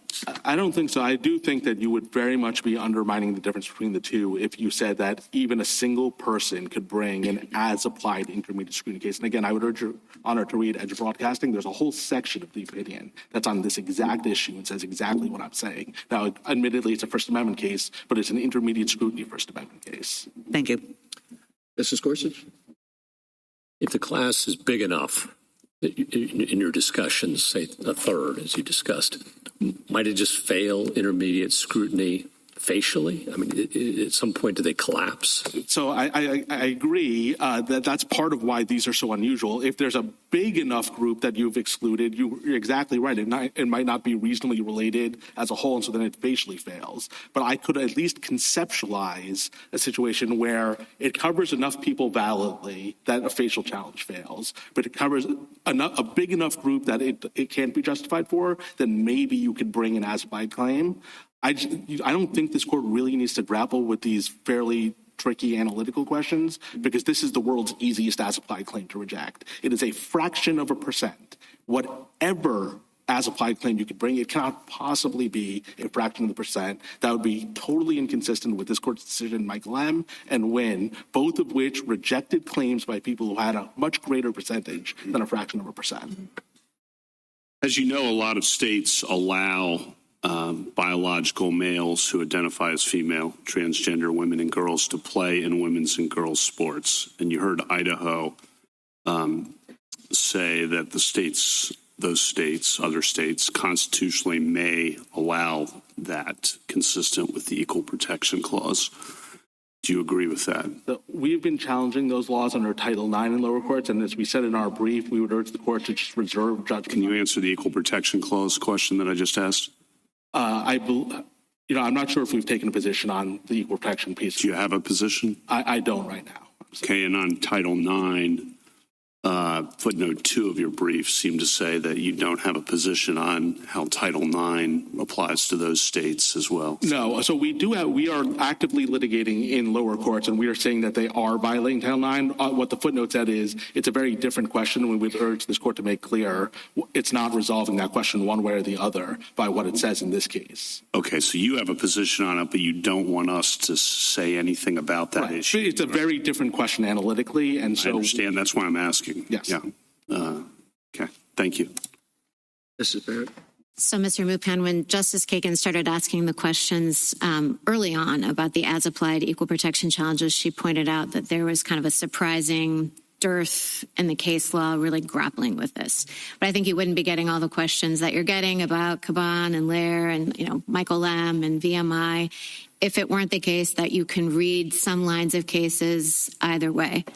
I don't think so. I do think that you would very much be undermining the difference between the two if you said that even a single person could bring an as-applied intermediate scrutiny case. And again, I would urge Your Honor to read Edge Broadcasting. There's a whole section of the opinion that's on this exact issue and says exactly what I'm saying. Now, admittedly, it's a First Amendment case, but it's an intermediate scrutiny First Amendment case. Thank you. Justice Gorsuch? If the class is big enough, in your discussions, say a third, as you discussed, might it just fail intermediate scrutiny facially? I mean, at some point, do they collapse? So I agree that that's part of why these are so unusual. If there's a big enough group that you've excluded, you're exactly right. It might not be reasonably related as a whole, and so then it facially fails. But I could at least conceptualize a situation where it covers enough people validly that a facial challenge fails, but it covers a big enough group that it can't be justified for, then maybe you could bring an as-applied claim. I don't think this court really needs to grapple with these fairly tricky analytical questions, because this is the world's easiest as-applied claim to reject. It is a fraction of a percent. Whatever as-applied claim you could bring, it cannot possibly be a fraction of the percent. That would be totally inconsistent with this court's decision, Michael M. and Wynn, both of which rejected claims by people who had a much greater percentage than a fraction of a percent. As you know, a lot of states allow biological males who identify as female, transgender women and girls to play in women's and girls' sports. And you heard Idaho say that those states, other states, constitutionally may allow that consistent with the Equal Protection Clause. Do you agree with that? So we've been challenging those laws under Title IX in lower courts, and as we said in our brief, we would urge the court to just reserve judgment. Can you answer the Equal Protection Clause question that I just asked? I'm not sure if we've taken a position on the equal protection piece. Do you have a position? I don't right now. Okay, and on Title IX, footnote 2 of your brief seemed to say that you don't have a position on how Title IX applies to those states as well. No, so we are actively litigating in lower courts, and we are saying that they are violating Title IX. What the footnote said is it's a very different question, and we would urge this court to make clear it's not resolving that question one way or the other by what it says in this case. Okay, so you have a position on it, but you don't want us to say anything about that issue. It's a very different question analytically, and so I understand. That's why I'm asking. Yes. Yeah. Okay. Thank you. Mrs. Barrett. So, Mr. Mooppan, when Justice Kagan started asking the questions early on about the as-applied equal protection challenges, she pointed out that there was kind of a surprising dearth in the case law really grappling with this. But I think you wouldn't be getting all the questions that you're getting about Caban and Lair and, Michael Lamb and VMI if it weren't the case that you can read some lines of cases either way.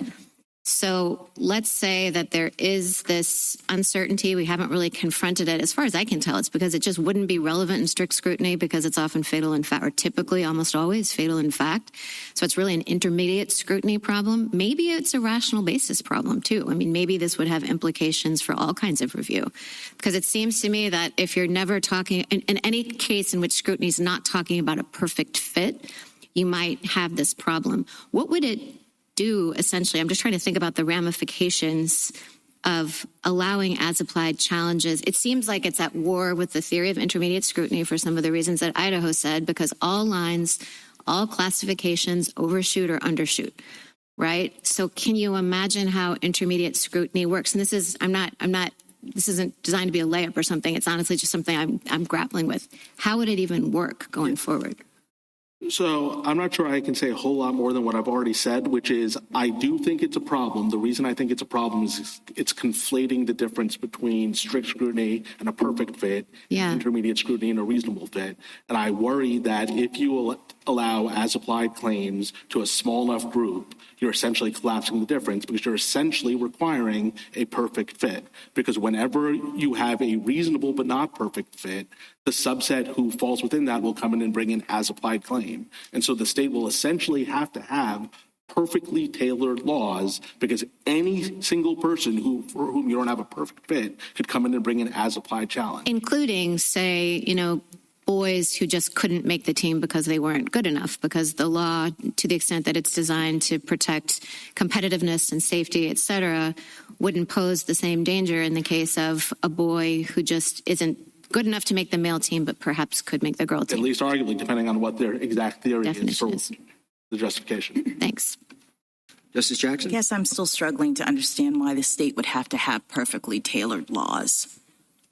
So let's say that there is this uncertainty. We haven't really confronted it. As far as I can tell, it's because it just wouldn't be relevant in strict scrutiny because it's often fatal in fact, or typically almost always fatal in fact. So it's really an intermediate scrutiny problem. Maybe it's a rational basis problem too. I mean, maybe this would have implications for all kinds of review, because it seems to me that if you're never talking in any case in which scrutiny is not talking about a perfect fit, you might have this problem. What would it do essentially? I'm just trying to think about the ramifications of allowing as-applied challenges. It seems like it's at war with the theory of intermediate scrutiny for some of the reasons that Idaho said, because all lines, all classifications overshoot or undershoot, right? So can you imagine how intermediate scrutiny works? And this is, this isn't designed to be a layup or something. It's honestly just something I'm grappling with. How would it even work going forward? So I'm not sure I can say a whole lot more than what I've already said, which is I do think it's a problem. The reason I think it's a problem is it's conflating the difference between strict scrutiny and a perfect fit, intermediate scrutiny and a reasonable fit. And I worry that if you allow as-applied claims to a small enough group, you're essentially collapsing the difference, because you're essentially requiring a perfect fit. Because whenever you have a reasonable but not perfect fit, the subset who falls within that will come in and bring an as-applied claim. And so the state will essentially have to have perfectly tailored laws, because any single person for whom you don't have a perfect fit could come in and bring an as-applied challenge. Including, say, boys who just couldn't make the team because they weren't good enough, because the law, to the extent that it's designed to protect competitiveness and safety, et cetera, wouldn't pose the same danger in the case of a boy who just isn't good enough to make the male team, but perhaps could make the girl team. At least arguably, depending on what their exact theory is for the justification. Thanks. Justice Jackson? I guess I'm still struggling to understand why the state would have to have perfectly tailored laws.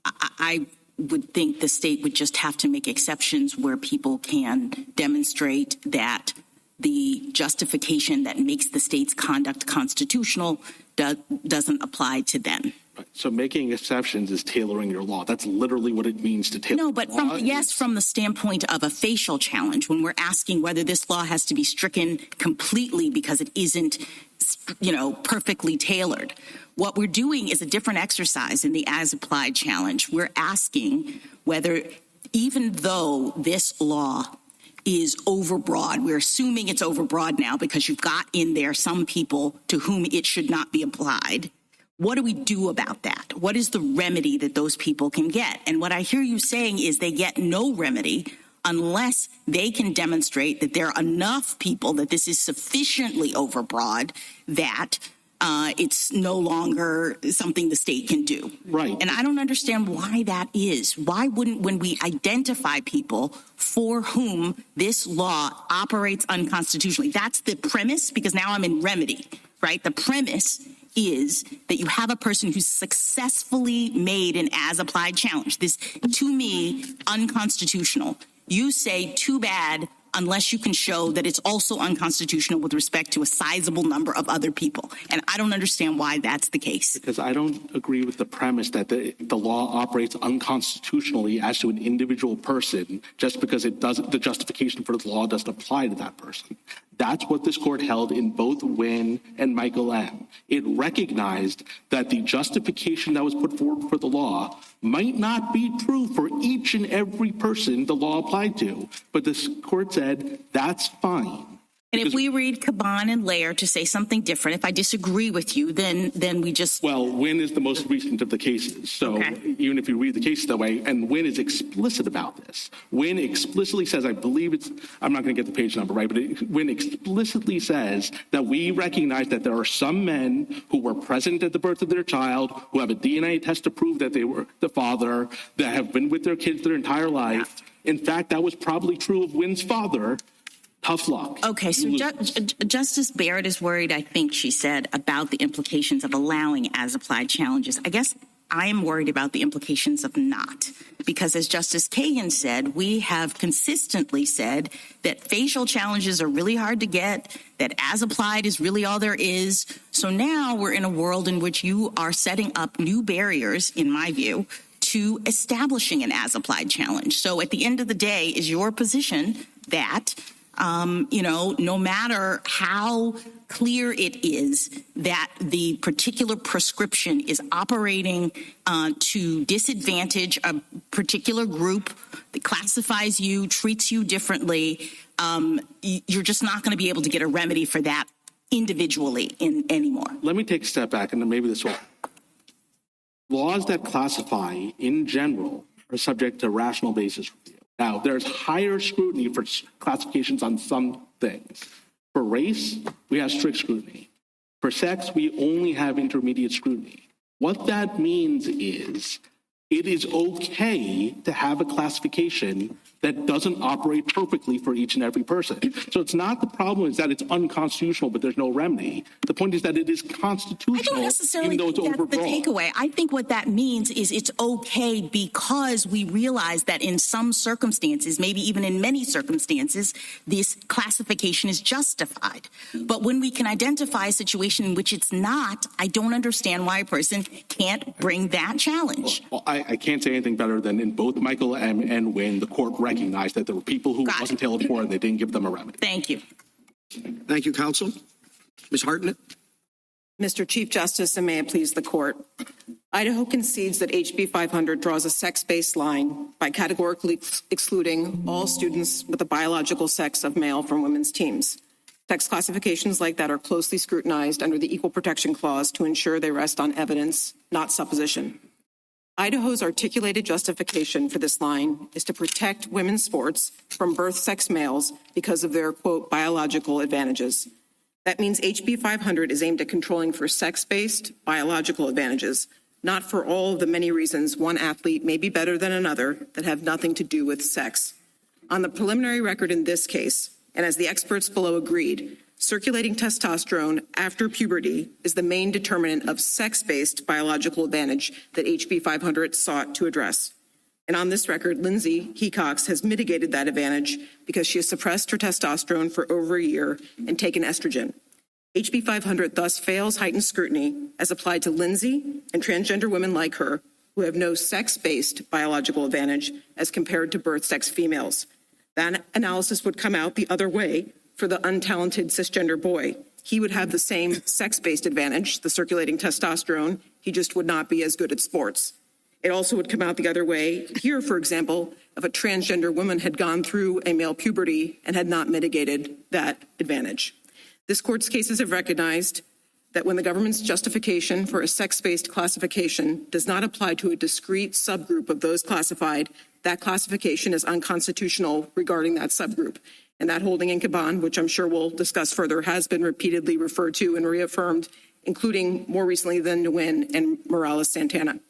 I would think the state would just have to make exceptions where people can demonstrate that the justification that makes the state's conduct constitutional doesn't apply to them. So making exceptions is tailoring your law. That's literally what it means to tailor. No, but from the standpoint of a facial challenge, when we're asking whether this law has to be stricken completely because it isn't, perfectly tailored. What we're doing is a different exercise in the as-applied challenge. We're asking whether, even though this law is overbroad, we're assuming it's overbroad now because you've got in there some people to whom it should not be applied. What do we do about that? What is the remedy that those people can get? And what I hear you saying is they get no remedy unless they can demonstrate that there are enough people that this is sufficiently overbroad that it's no longer something the state can do. Right. And I don't understand why that is. Why wouldn't, when we identify people for whom this law operates unconstitutionally, that's the premise, because now I'm in remedy, right? The premise is that you have a person who's successfully made an as-applied challenge. This, to me, unconstitutional. You say, too bad, unless you can show that it's also unconstitutional with respect to a sizable number of other people. And I don't understand why that's the case. Because I don't agree with the premise that the law operates unconstitutionally as to an individual person just because it doesn't, the justification for the law doesn't apply to that person. That's what this court held in both Wynn and Michael M. It recognized that the justification that was put forward for the law might not be true for each and every person the law applied to. But this court said, that's fine. And if we read Caban and Lair to say something different, if I disagree with you, then we just... Well, Wynn is the most recent of the cases. So even if you read the cases that way, and Wynn is explicit about this. Wynn explicitly says, I believe it's, I'm not going to get the page number right, but Wynn explicitly says that we recognize that there are some men who were present at the birth of their child, who have a DNA test to prove that they were the father, that have been with their kids their entire life. In fact, that was probably true of Wynn's father. Tough luck. Okay, so Justice Barrett is worried, I think she said, about the implications of allowing as-applied challenges. I guess I am worried about the implications of not. Because as Justice Kagan said, we have consistently said that facial challenges are really hard to get, that as-applied is really all there is. So now we're in a world in which you are setting up new barriers, in my view, to establishing an as-applied challenge. So at the end of the day, is your position that no matter how clear it is that the particular prescription is operating to disadvantage a particular group that classifies you, treats you differently, you're just not going to be able to get a remedy for that individually anymore. Let me take a step back, and then maybe this will. Laws that classify in general are subject to rational basis review. Now, there's higher scrutiny for classifications on some things. For race, we have strict scrutiny. For sex, we only have intermediate scrutiny. What that means is it is okay to have a classification that doesn't operate perfectly for each and every person. So it's not the problem is that it's unconstitutional, but there's no remedy. The point is that it is constitutional, I don't necessarily even though it's think that's overbroad. the takeaway. I think what that means is it's okay because we realize that in some circumstances, maybe even in many circumstances, this classification is justified. But when we can identify a situation in which it's not, I don't understand why a person can't bring that challenge. Well, I can't say anything better than in both Michael M. and Wynn, the court recognized that there were people who wasn't tailored for and they didn't give them a remedy. Thank you. Thank you, counsel. Ms. Hartnett. Mr. Chief Justice, and may it please the court. Idaho concedes that HB 500 draws a sex-based line by categorically excluding all students with the biological sex of male from women's teams. Sex classifications like that are closely scrutinized under the Equal Protection Clause to ensure they rest on evidence, not supposition. Idaho's articulated justification for this line is to protect women's sports from birth-sex males because of their, quote, biological advantages. That means HB 500 is aimed at controlling for sex-based biological advantages, not for all of the many reasons one athlete may be better than another that have nothing to do with sex. On the preliminary record in this case, and as the experts below agreed, circulating testosterone after puberty is the main determinant of sex-based biological advantage that HB 500 sought to address. And on this record, Lindsay Hecox has mitigated that advantage because she has suppressed her testosterone for over a year and taken estrogen. HB 500 thus fails heightened scrutiny as applied to Lindsay and transgender women like her who have no sex-based biological advantage as compared to birth sex females. That analysis would come out the other way for the untalented cisgender boy. He would have the same sex-based advantage, the circulating testosterone. He just would not be as good at sports. It also would come out the other way here, for example, if a transgender woman had gone through a male puberty and had not mitigated that advantage. This court's cases have recognized that when the government's justification for a sex-based classification does not apply to a discrete subgroup of those classified, that classification is unconstitutional regarding that subgroup. And that holding in Caban, which I'm sure we'll discuss further, has been repeatedly referred to and reaffirmed, including more recently than Nguyen and Morales-Santana.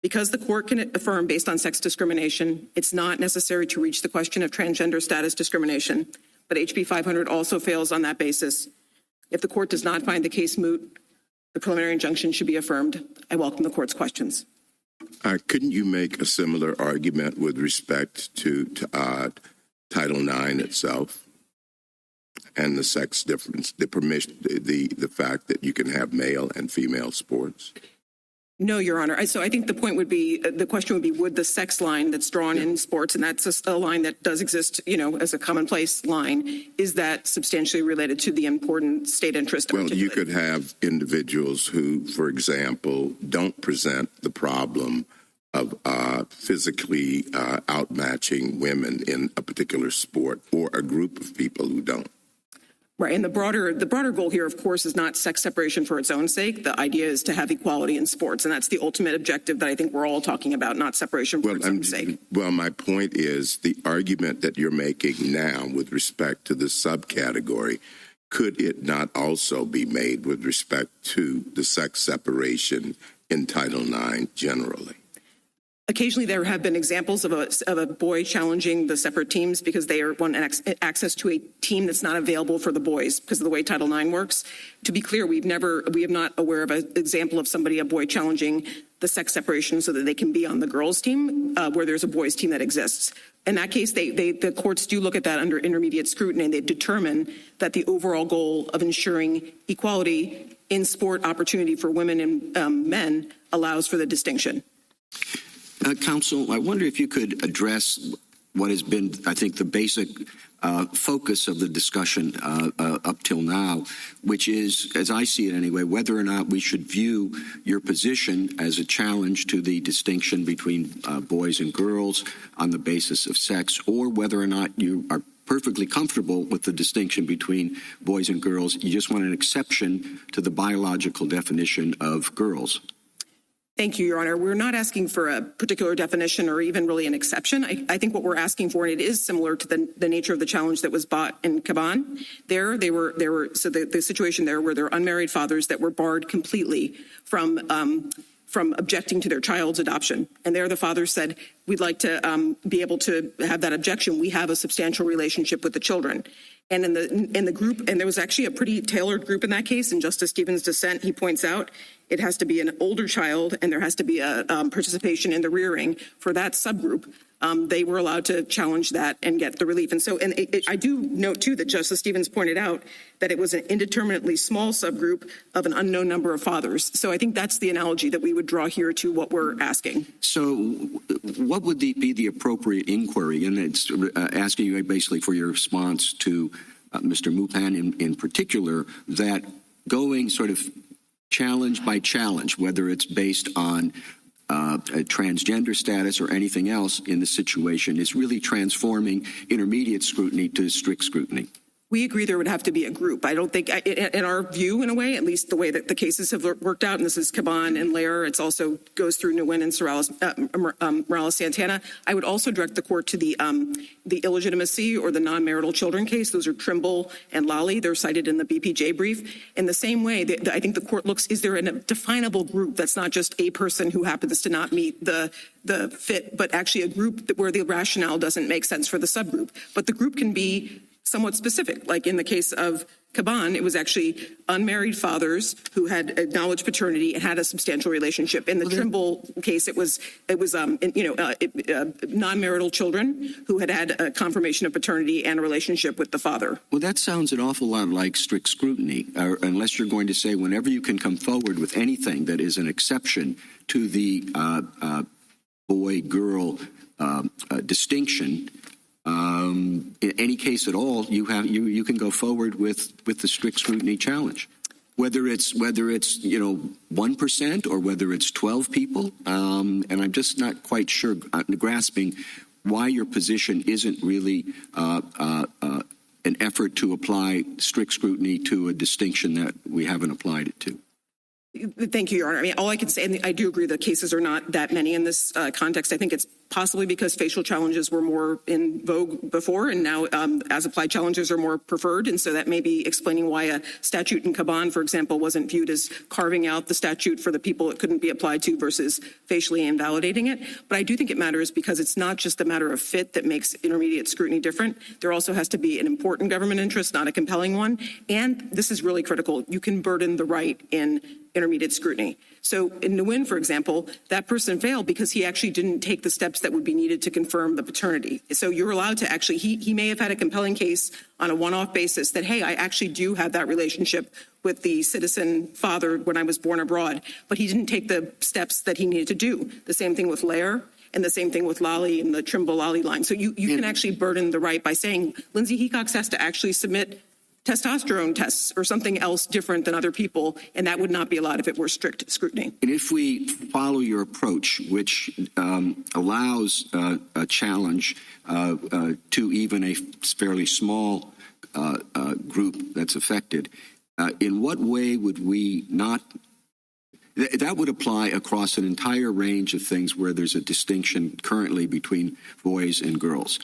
Because the court can affirm based on sex discrimination, it's not necessary to reach the question of transgender status discrimination, but HB 500 also fails on that basis. If the court does not find the case moot, the preliminary injunction should be affirmed. I welcome the court's questions. Couldn't you make a similar argument with respect to Title IX itself and the sex difference, the permission, the fact that you can have male and female sports? No, Your Honor. So I think the point would be, the question would be, would the sex line that's drawn in sports, and that's a line that does exist, as a commonplace line, is that substantially related to the important state interest? Well, you could have individuals who, for example, don't present the problem of physically outmatching women in a particular sport, or a group of people who don't. Right. And the broader goal here, of course, is not sex separation for its own sake. The idea is to have equality in sports. And that's the ultimate objective that I think we're all talking about, not separation for its own sake. Well, my point is the argument that you're making now with respect to the subcategory, could it not also be made with respect to the sex separation in Title IX generally? Occasionally, there have been examples of a boy challenging the separate teams because they want access to a team that's not available for the boys because of the way Title IX works. To be clear, we have not aware of an example of a boy challenging the sex separation so that they can be on the girls' team where there's a boys' team that exists. In that case, the courts do look at that under intermediate scrutiny, and they determine that the overall goal of ensuring equality in sport opportunity for women and men allows for the distinction. Counsel, I wonder if you could address what has been, I think, the basic focus of the discussion up till now, which is, as I see it anyway, whether or not we should view your position as a challenge to the distinction between boys and girls on the basis of sex, or whether or not you are perfectly comfortable with the distinction between boys and girls. You just want an exception to the biological definition of girls. Thank you, Your Honor. We're not asking for a particular definition or even really an exception. I think what we're asking for, and it is similar to the nature of the challenge that was brought in Caban. The situation there were there unmarried fathers that were barred completely from objecting to their child's adoption. And there the father said, we'd like to be able to have that objection. We have a substantial relationship with the children. And in the group, and there was actually a pretty tailored group in that case. In Justice Stevens' dissent, he points out it has to be an older child and there has to be a participation in the rearing. For that subgroup, they were allowed to challenge that and get the relief. And so, I do note, too, that Justice Stevens pointed out that it was an indeterminately small subgroup of an unknown number of fathers. So I think that's the analogy that we would draw here to what we're asking. So what would be the appropriate inquiry? And it's asking you basically for your response to Mr. Mooppan in particular, that going sort of challenge by challenge, whether it's based on a transgender status or anything else in the situation, is really transforming intermediate scrutiny to strict scrutiny. We agree there would have to be a group. I don't think, in our view, in a way, at least the way that the cases have worked out, and this is Caban and Lair, it also goes through Nguyen and Morales-Santana. I would also direct the court to the illegitimacy or the non-marital children case. Those are Trimble and Lally. They're cited in the BPJ brief. In the same way, I think the court looks, is there a definable group that's not just a person who happens to not meet the fit, but actually a group where the rationale doesn't make sense for the subgroup. But the group can be somewhat specific. Like in the case of Caban, it was actually unmarried fathers who had acknowledged paternity and had a substantial relationship. In the Trimble case, it was non-marital children who had a confirmation of paternity and a relationship with the father. Well, that sounds an awful lot like strict scrutiny, unless you're going to say whenever you can come forward with anything that is an exception to the boy-girl distinction. In any case at all, you can go forward with the strict scrutiny challenge, whether it's 1% or whether it's 12 people, and I'm just not quite sure grasping why your position isn't really an effort to apply strict scrutiny to a distinction that we haven't applied it to. Thank you, Your Honor. I mean, all I can say, and I do agree that cases are not that many in this context. I think it's possibly because facial challenges were more in vogue before, and now as-applied challenges are more preferred, and so that may be explaining why a statute in Caban, for example, wasn't viewed as carving out the statute for the people it couldn't be applied to versus facially invalidating it. But I do think it matters because it's not just a matter of fit that makes intermediate scrutiny different. There also has to be an important government interest, not a compelling one, and this is really critical. You can burden the right in intermediate scrutiny. So in Nguyen, for example, that person failed because he actually didn't take the steps that would be needed to confirm the paternity. So you're allowed to actually, he may have had a compelling case on a one-off basis that, hey, I actually do have that relationship with the citizen father when I was born abroad, but he didn't take the steps that he needed to do. The same thing with Lair. And the same thing with Lally and the Trimble-Lally line. So you can actually burden the right by saying Lindsay Hecox has to actually submit testosterone tests or something else different than other people, and that would not be allowed if it were strict scrutiny. And if we follow your approach, which allows a challenge to even a fairly small group that's affected, in what way would we not? That would apply across an entire range of things where there's a distinction currently between boys and girls,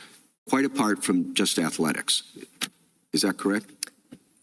quite apart from just athletics. Is that correct?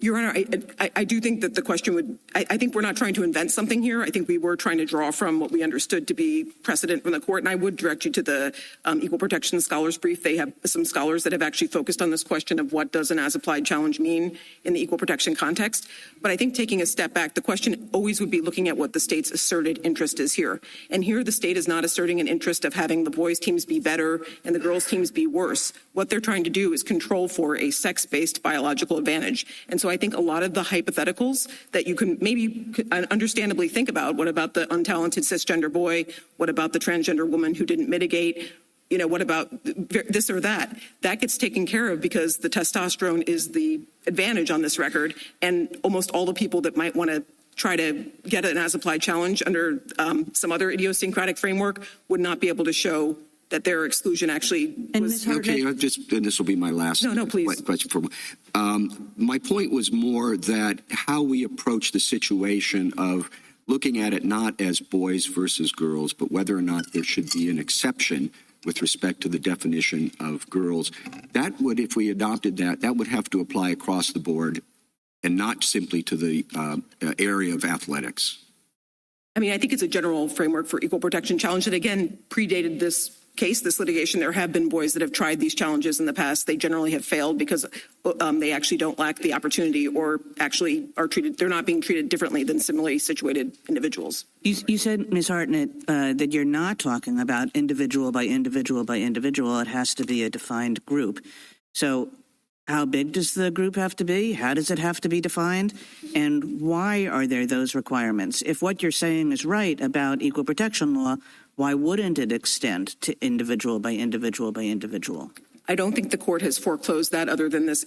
Your Honor, I do think that the question would, I think we're not trying to invent something here. I think we were trying to draw from what we understood to be precedent from the court. And I would direct you to the Equal Protection Scholars Brief. They have some scholars that have actually focused on this question of what does an as-applied challenge mean in the equal protection context. But I think taking a step back, the question always would be looking at what the state's asserted interest is here. And here the state is not asserting an interest of having the boys' teams be better and the girls' teams be worse. What they're trying to do is control for a sex-based biological advantage. And so I think a lot of the hypotheticals that you can maybe understandably think about, what about the untalented cisgender boy? What about the transgender woman who didn't mitigate? You know, what about this or that? That gets taken care of because the testosterone is the advantage on this record. And almost all the people that might want to try to get an as-applied challenge under some other idiosyncratic framework would not be able to show that their exclusion actually was. Okay, and this will be my last question. My point was more that how we approach the situation of looking at it not as boys versus girls, but whether or not there should be an exception with respect to the definition of girls. That would, if we adopted that would have to apply across the board and not simply to the area of athletics. I mean, I think it's a general framework for equal protection challenge that, again, predated this case, this litigation. There have been boys that have tried these challenges in the past. They generally have failed because they actually don't lack the opportunity or actually are treated, they're not being treated differently than similarly situated individuals. You said, Ms. Hartnett, that you're not talking about individual by individual by individual. It has to be a defined group. So how big does the group have to be? How does it have to be defined? And why are there those requirements? If what you're saying is right about equal protection law, why wouldn't it extend to individual by individual by individual? I don't think the court has foreclosed that other than this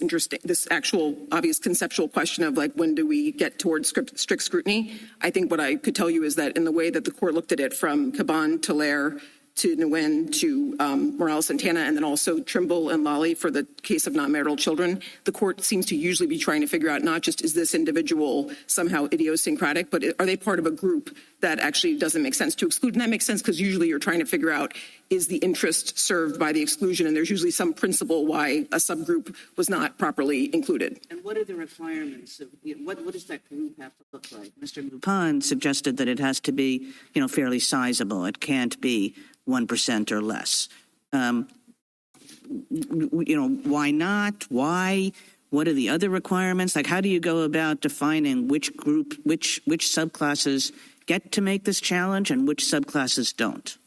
actual obvious conceptual question of like, when do we get towards strict scrutiny? I think what I could tell you is that in the way that the court looked at it from Caban to Lair to Nguyen to Morales-Santana and then also Trimble and Lally for the case of non-marital children, the court seems to usually be trying to figure out not just is this individual somehow idiosyncratic, but are they part of a group that actually doesn't make sense to exclude? And that makes sense because usually you're trying to figure out is the interest served by the exclusion, and there's usually some principle why a subgroup was not properly included. And what are the requirements? What does that group have to look like? Mr. Mooppan suggested that it has to be, fairly sizable. It can't be 1% or less. why not? Why? What are the other requirements? Like, how do you go about defining which group, which subclasses get to make this challenge and which subclasses don't?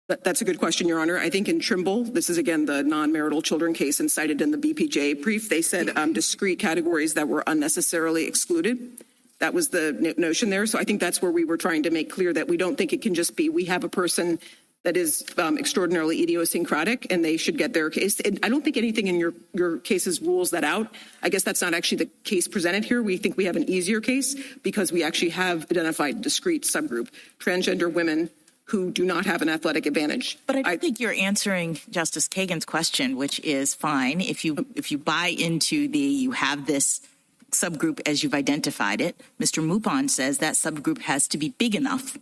That's a good question, Your Honor. I think in Trimble, this is again the non-marital children case and cited in the BPJ brief, they said discrete categories that were unnecessarily excluded. That was the notion there. So I think that's where we were trying to make clear that we don't think it can just be we have a person that is extraordinarily idiosyncratic and they should get their case. And I don't think anything in your cases rules that out. I guess that's not actually the case presented here. We think we have an easier case because we actually have identified a discrete subgroup, transgender women who do not have an athletic advantage. But I think you're answering Justice Kagan's question, which is fine. If you buy into you have this subgroup as you've identified it, Mr. Mooppan says that subgroup has to be big enough.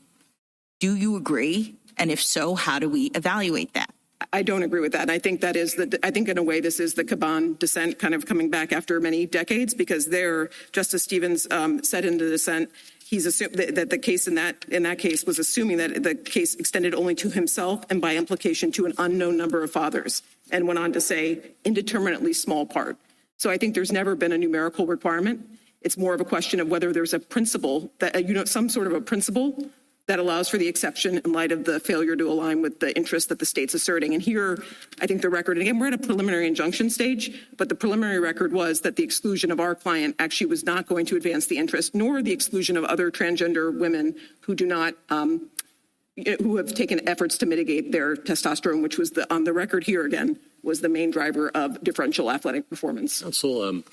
Do you agree? And if so, how do we evaluate that? I don't agree with that. And I think that is I think in a way this is the Caban dissent kind of coming back after many decades, because there Justice Stevens said in the dissent he's assumed that the case in that case was assuming that the case extended only to himself and by implication to an unknown number of fathers, and went on to say indeterminately small part. So I think there's never been a numerical requirement. It's more of a question of whether there's a principle that some sort of a principle that allows for the exception in light of the failure to align with the interest that the state's asserting. And here, I think the record, and again, we're at a preliminary injunction stage, but the preliminary record was that the exclusion of our client actually was not going to advance the interest, nor the exclusion of other transgender women who do not, who have taken efforts to mitigate their testosterone, which was on the record here again, was the main driver of differential athletic performance. Counsel,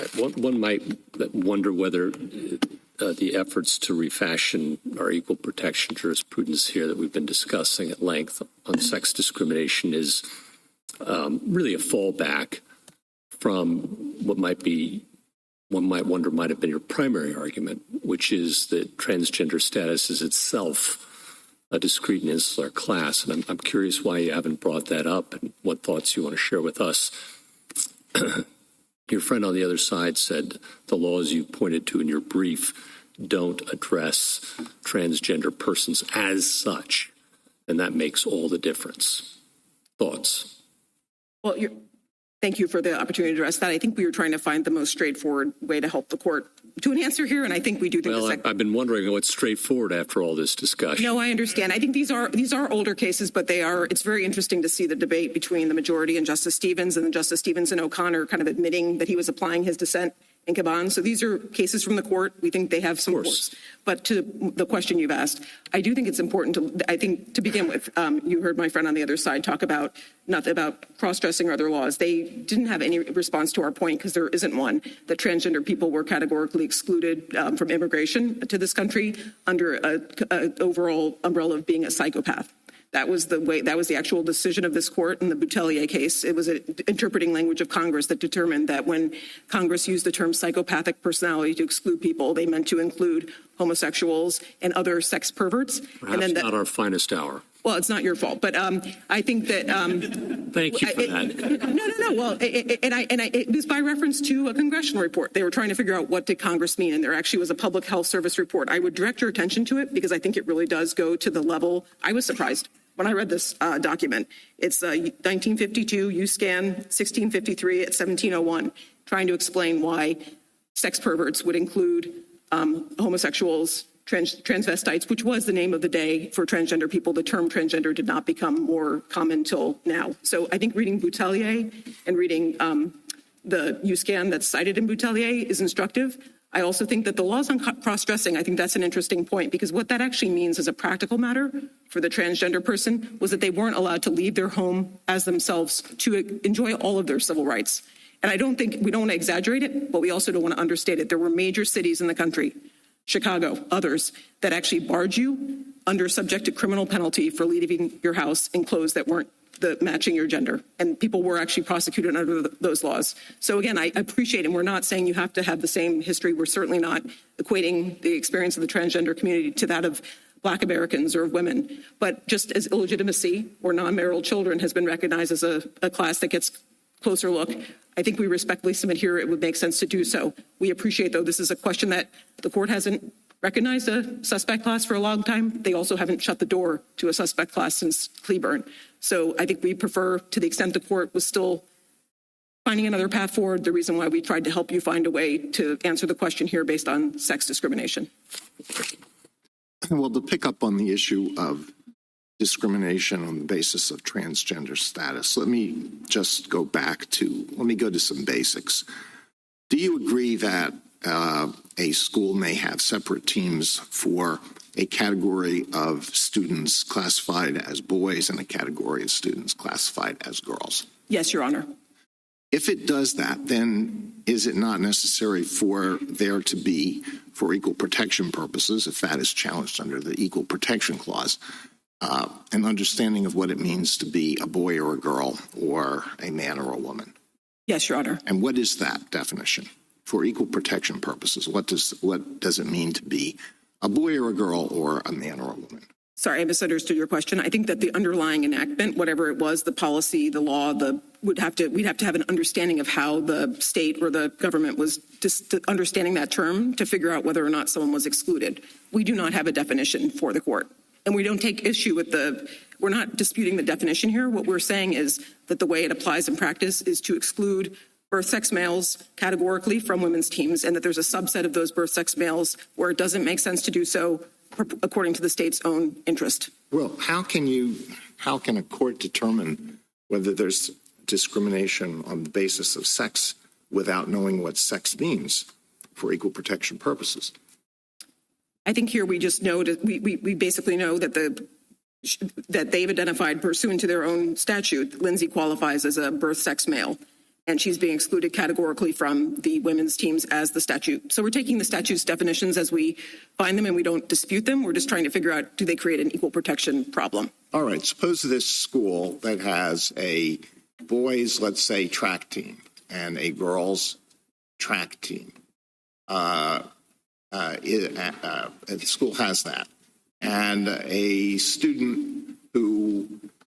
one might wonder whether the efforts to refashion our equal protection jurisprudence here that we've been discussing at length on sex discrimination is really a fallback from what one might wonder might have been your primary argument, which is that transgender status is itself a discrete and insular class. And I'm curious why you haven't brought that up and what thoughts you want to share with us. Your friend on the other side said the laws you pointed to in your brief don't address transgender persons as such, and that makes all the difference. Thoughts? Well, thank you for the opportunity to address that. I think we were trying to find the most straightforward way to help the court to an answer here, and I think we do. I've been wondering what's straightforward after all this discussion. No, I understand. I think these are older cases, but it's very interesting to see the debate between the majority and Justice Stevens, and then Justice Stevens and O'Connor kind of admitting that he was applying his dissent in Caban. So these are cases from the court. We think they have some force. But to the question you've asked, I do think it's important to begin with, you heard my friend on the other side talk about cross-dressing or other laws. They didn't have any response to our point, because there isn't one, that transgender people were categorically excluded from immigration to this country under an overall umbrella of being a psychopath. That was the actual decision of this court in the Boutelier case. It was interpreting language of Congress that determined that when Congress used the term psychopathic personality to exclude people, they meant to include homosexuals and other sex perverts. Perhaps not our finest hour. Well, it's not your fault, but I think that. Thank you for that. No. Well, it was by reference to a congressional report. They were trying to figure out what did Congress mean, and there actually was a public health service report. I would direct your attention to it because I think it really does go to the level. I was surprised when I read this document. It's 1952 USCAN 1653 at 1701, trying to explain why sex perverts would include homosexuals, transvestites, which was the name of the day for transgender people. The term transgender did not become more common till now. So I think reading Boutelier and reading the USCAN that's cited in Boutelier is instructive. I also think that the laws on cross-dressing, I think that's an interesting point, because what that actually means as a practical matter for the transgender person was that they weren't allowed to leave their home as themselves to enjoy all of their civil rights. And we don't want to exaggerate it, but we also don't want to understate it. There were major cities in the country, Chicago, others, that actually barred you under subject to criminal penalty for leaving your house in clothes that weren't matching your gender. And people were actually prosecuted under those laws. So again, I appreciate, and we're not saying you have to have the same history. We're certainly not equating the experience of the transgender community to that of Black Americans or of women. But just as illegitimacy or non-marital children has been recognized as a class that gets closer look, I think we respectfully submit here it would make sense to do so. We appreciate, though, this is a question that the court hasn't recognized a suspect class for a long time. They also haven't shut the door to a suspect class since Cleburne. So I think we prefer, to the extent the court was still finding another path forward, the reason why we tried to help you find a way to answer the question here based on sex discrimination. Well, to pick up on the issue of discrimination on the basis of transgender status, let me just go to some basics. Do you agree that a school may have separate teams for a category of students classified as boys and a category of students classified as girls? Yes, Your Honor. If it does that, then is it not necessary for there to be, for equal protection purposes, if that is challenged under the Equal Protection Clause, an understanding of what it means to be a boy or a girl or a man or a woman? Yes, Your Honor. And what is that definition for equal protection purposes? What does it mean to be a boy or a girl or a man or a woman? Sorry, I misunderstood your question. I think that the underlying enactment, whatever it was, the policy, the law, we'd have to have an understanding of how the state or the government was just understanding that term to figure out whether or not someone was excluded. We do not have a definition for the court. And we don't take issue with we're not disputing the definition here. What we're saying is that the way it applies in practice is to exclude birth sex males categorically from women's teams, and that there's a subset of those birth sex males where it doesn't make sense to do so according to the state's own interest. Well, how can a court determine whether there's discrimination on the basis of sex without knowing what sex means for equal protection purposes? I think here we just know that we basically know that that they've identified pursuant to their own statute, Lindsay qualifies as a birth sex male, and she's being excluded categorically from the women's teams as the statute. So we're taking the statute's definitions as we find them, and we don't dispute them. We're just trying to figure out, do they create an equal protection problem? All right. Suppose this school that has a boys, let's say, track team and a girls track team. The school has that. And a student who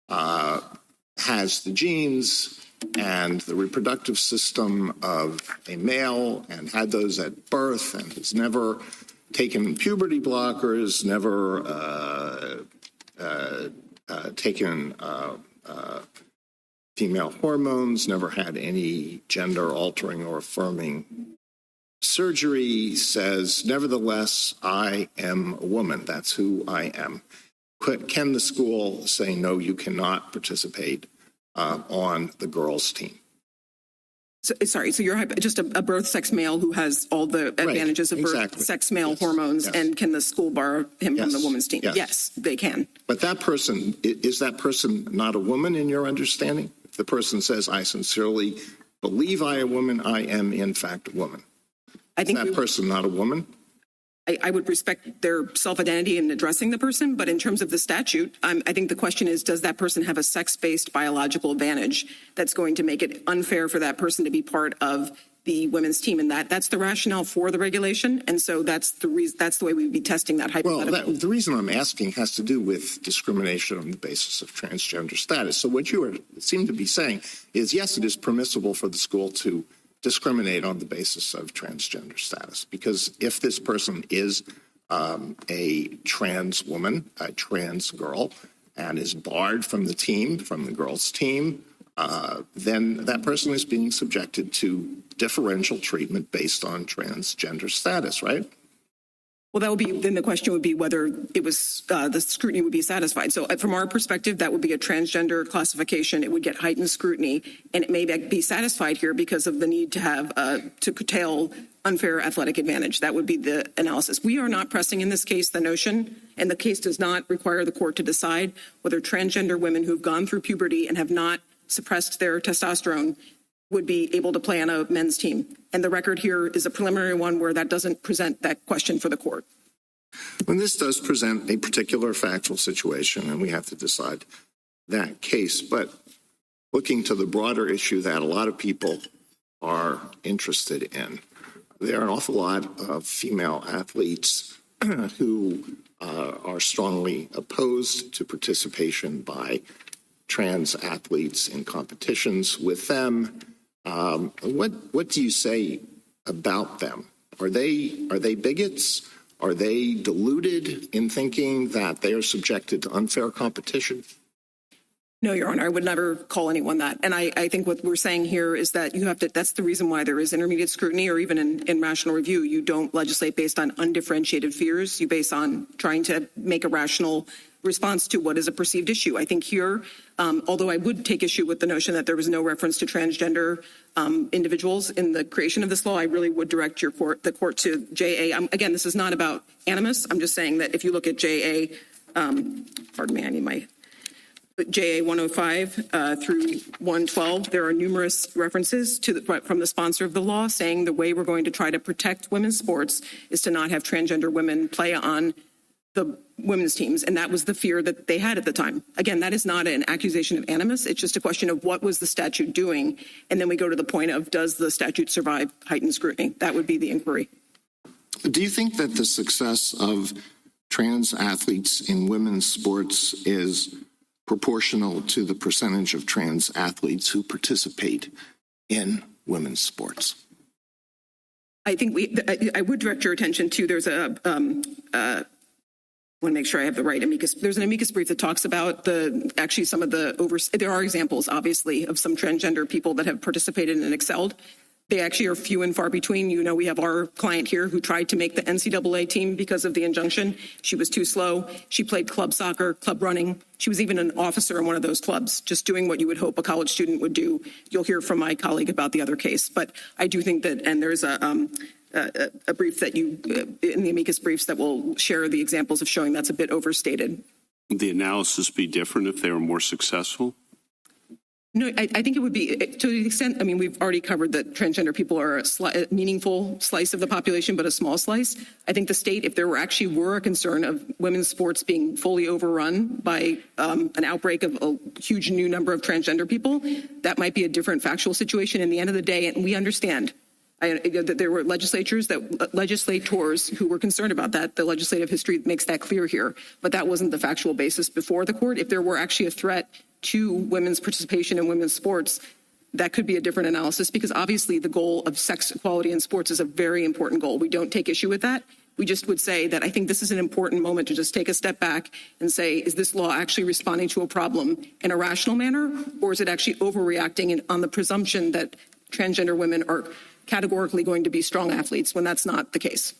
has the genes and the reproductive system of a male and had those at birth and has never taken puberty blockers, never taken female hormones, never had any gender altering or affirming surgery, says, nevertheless, I am a woman. That's who I am. Can the school say, no, you cannot participate on the girls' team? So you're just a birth sex male who has all the advantages of birth sex male hormones, and can the school bar him from the women's team? Yes, they can. But that person, is that person not a woman in your understanding? If the person says, I sincerely believe I am a woman, I am in fact a woman. Is that person not a woman? I would respect their self-identity in addressing the person, but in terms of the statute, I think the question is, does that person have a sex-based biological advantage that's going to make it unfair for that person to be part of the women's team? And that's the rationale for the regulation, and so that's the way we would be testing that hypothetical. Well, the reason I'm asking has to do with discrimination on the basis of transgender status. So what you seem to be saying is, yes, it is permissible for the school to discriminate on the basis of transgender status, because if this person is a trans woman, a trans girl, and is barred from the team, from the girls' team, then that person is being subjected to differential treatment based on transgender status, right? Well, then the question would be whether it was the scrutiny would be satisfied. So from our perspective, that would be a transgender classification. It would get heightened scrutiny, and it may be satisfied here because of the need to have to curtail unfair athletic advantage. That would be the analysis. We are not pressing in this case the notion, and the case does not require the court to decide whether transgender women who've gone through puberty and have not suppressed their testosterone would be able to play on a men's team. And the record here is a preliminary one where that doesn't present that question for the court. When this does present a particular factual situation, and we have to decide that case, but looking to the broader issue that a lot of people are interested in, there are an awful lot of female athletes who are strongly opposed to participation by trans athletes in competitions with them. What do you say about them? Are they bigots? are they deluded in thinking that they are subjected to unfair competition? No, Your Honor, I would never call anyone that. And I think what we're saying here is that you have to, that's the reason why there is intermediate scrutiny, or even in rational review, you don't legislate based on undifferentiated fears. You base on trying to make a rational response to what is a perceived issue. I think here, although I would take issue with the notion that there was no reference to transgender individuals in the creation of this law, I really would direct the court to JA. Again, this is not about animus. I'm just saying that if you look at JA, pardon me, I need my JA 105 through 112, there are numerous references to from the sponsor of the law saying the way we're going to try to protect women's sports is to not have transgender women play on the women's teams. And that was the fear that they had at the time. Again, that is not an accusation of animus. It's just a question of what was the statute doing? And then we go to the point of, does the statute survive heightened scrutiny? That would be the inquiry. Do you think that the success of trans athletes in women's sports is proportional to the percentage of trans athletes who participate in women's sports? I think I would direct your attention to, there's I want to make sure I have the right amicus. There's an amicus brief that talks about some of there are examples, obviously, of some transgender people that have participated and excelled. They actually are few and far between. You know, we have our client here who tried to make the NCAA team because of the injunction. She was too slow. She played club soccer, club running. She was even an officer in one of those clubs, just doing what you would hope a college student would do. You'll hear from my colleague about the other case. But I do think that, and there's a brief that in the amicus briefs that will share the examples of showing that's a bit overstated. Would the analysis be different if they were more successful? No, I think it would be, to the extent, I mean, we've already covered that transgender people are a meaningful slice of the population, but a small slice. I think the state, if there were a concern of women's sports being fully overrun by an outbreak of a huge new number of transgender people, that might be a different factual situation. In the end of the day, and we understand that there were legislators who were concerned about that. The legislative history makes that clear here, but that wasn't the factual basis before the court. If there were actually a threat to women's participation in women's sports, that could be a different analysis, because obviously the goal of sex equality in sports is a very important goal. We don't take issue with that. We just would say that I think this is an important moment to just take a step back and say, is this law actually responding to a problem in a rational manner, or is it actually overreacting on the presumption that transgender women are categorically going to be strong athletes when that's not the case?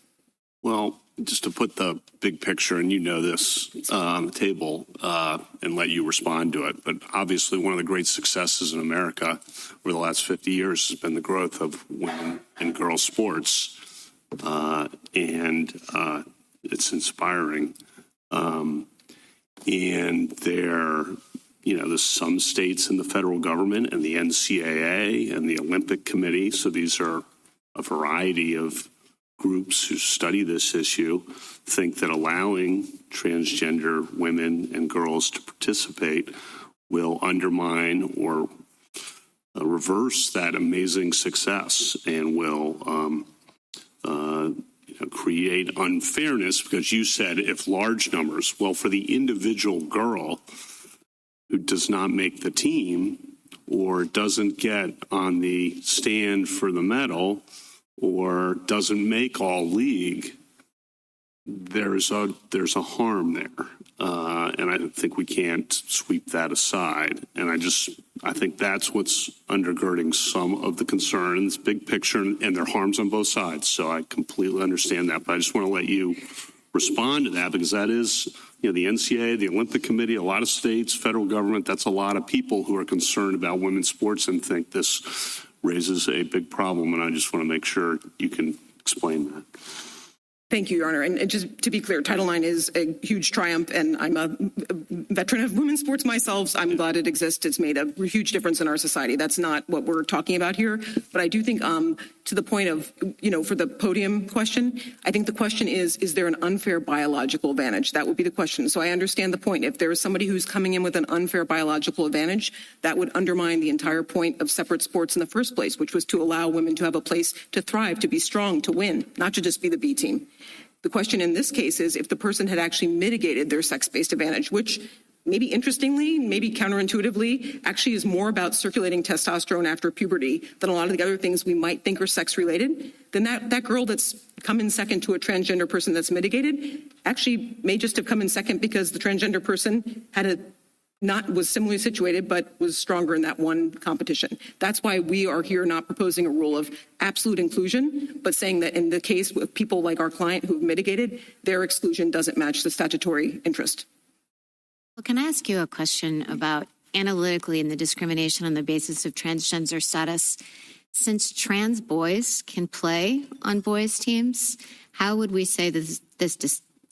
Well, just to put the big picture, and you know this, on the table, and let you respond to it, but obviously one of the great successes in America over the last 50 years has been the growth of women and girls sports, and it's inspiring. And there's some states in the federal government and the NCAA and the Olympic Committee, so these are a variety of groups who study this issue, think that allowing transgender women and girls to participate will undermine or reverse that amazing success and will create unfairness, because you said if large numbers, well, for the individual girl who does not make the team or doesn't get on the stand for the medal or doesn't make all league, there's a harm there, and I think we can't sweep that aside. And I think that's what's undergirding some of the concern in this big picture, and there are harms on both sides. So I completely understand that, but I just want to let you respond to that, because that is, the NCAA, the Olympic Committee, a lot of states, federal government. That's a lot of people who are concerned about women's sports and think this raises a big problem, and I just want to make sure you can explain that. Thank you, Your Honor. And just to be clear, Title IX is a huge triumph, and I'm a veteran of women's sports myself. So I'm glad it exists. It's made a huge difference in our society. That's not what we're talking about here. But I do think to the point of, for the podium question, I think the question is there an unfair biological advantage? That would be the question. So I understand the point. If there is somebody who's coming in with an unfair biological advantage, that would undermine the entire point of separate sports in the first place, which was to allow women to have a place to thrive, to be strong, to win, not to just be the B team. The question in this case is if the person had actually mitigated their sex-based advantage, which maybe interestingly, maybe counterintuitively, actually is more about circulating testosterone after puberty than a lot of the other things we might think are sex-related, then that girl that's come in second to a transgender person that's mitigated actually may just have come in second because the transgender person was similarly situated but was stronger in that one competition. That's why we are here not proposing a rule of absolute inclusion, but saying that in the case of people like our client who've mitigated, their exclusion doesn't match the statutory interest. Well, can I ask you a question about analytically in the discrimination on the basis of transgender status? Since trans boys can play on boys' teams, how would we say this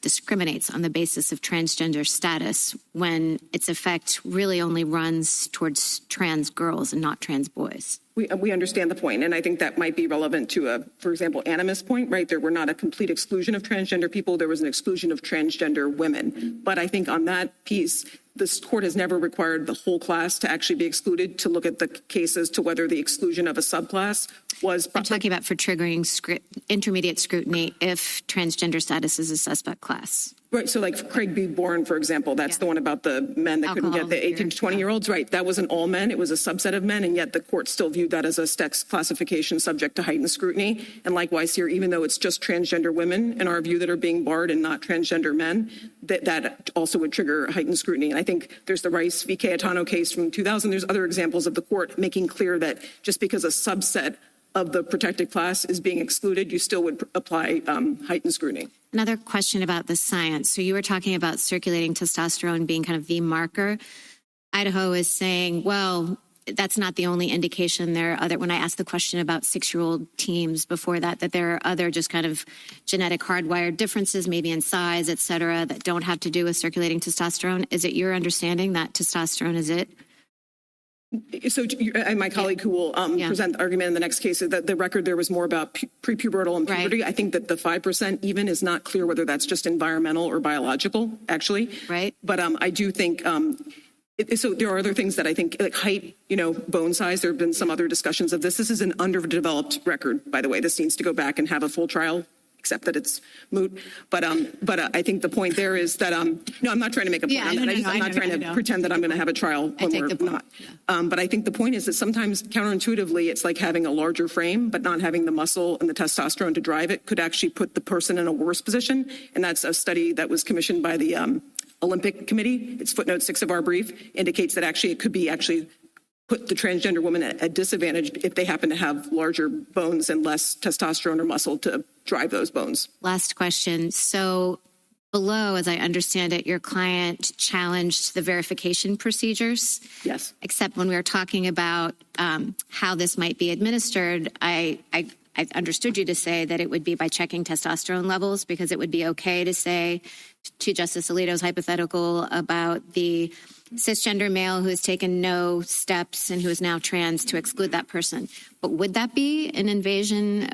discriminates on the basis of transgender status when its effect really only runs towards trans girls and not trans boys? We understand the point, and I think that might be relevant to for example, animus point, right? There were not a complete exclusion of transgender people. There was an exclusion of transgender women. But I think on that piece, this court has never required the whole class to actually be excluded to look at the cases to whether the exclusion of a subclass was... I'm talking about for triggering intermediate scrutiny if transgender status is a suspect class. Right, so like Craig B. Bourne, for example, that's the one about the men that couldn't get the 18 to 20-year-olds, right? That wasn't all men, it was a subset of men, and yet the court still viewed that as a sex classification subject to heightened scrutiny. And likewise here, even though it's just transgender women, in our view, that are being barred and not transgender men, that also would trigger heightened scrutiny. And I think there's the Rice v. Cayetano case from 2000. There's other examples of the court making clear that just because a subset of the protected class is being excluded, you still would apply heightened scrutiny. Another question about the science. So you were talking about circulating testosterone being kind of the marker. Idaho is saying, well, that's not the only indication. There are other, when I asked the question about 6-year-old teams before that there are other just kind of genetic hardwired differences, maybe in size, et cetera, that don't have to do with circulating testosterone. Is it your understanding that testosterone is it? So my colleague who will present the argument in the next case, that the record there was more about prepubertal and puberty. Right. I think that the 5% even is not clear whether that's just environmental or biological, actually. Right. But I do think, so there are other things that I think, like height, bone size. There have been some other discussions of this. This is an underdeveloped record, by the way. This needs to go back and have a full trial, except that it's moot. But I think the point there is that, no, I'm not trying to make a point on that. I'm not trying to pretend that I'm going to have a trial when we're not. But I think the point is that sometimes counterintuitively, it's like having a larger frame, but not having the muscle and the testosterone to drive it could actually put the person in a worse position. And that's a study that was commissioned by the Olympic Committee. It's footnote 6 of our brief, indicates that actually it could be put the transgender woman at a disadvantage if they happen to have larger bones and less testosterone or muscle to drive those bones. Last question. So below, as I understand it, your client challenged the verification procedures. Yes. Except when we were talking about how this might be administered, I understood you to say that it would be by checking testosterone levels, because it would be okay to say, to Justice Alito's hypothetical about the cisgender male who has taken no steps and who is now trans, to exclude that person. But would that be an invasion?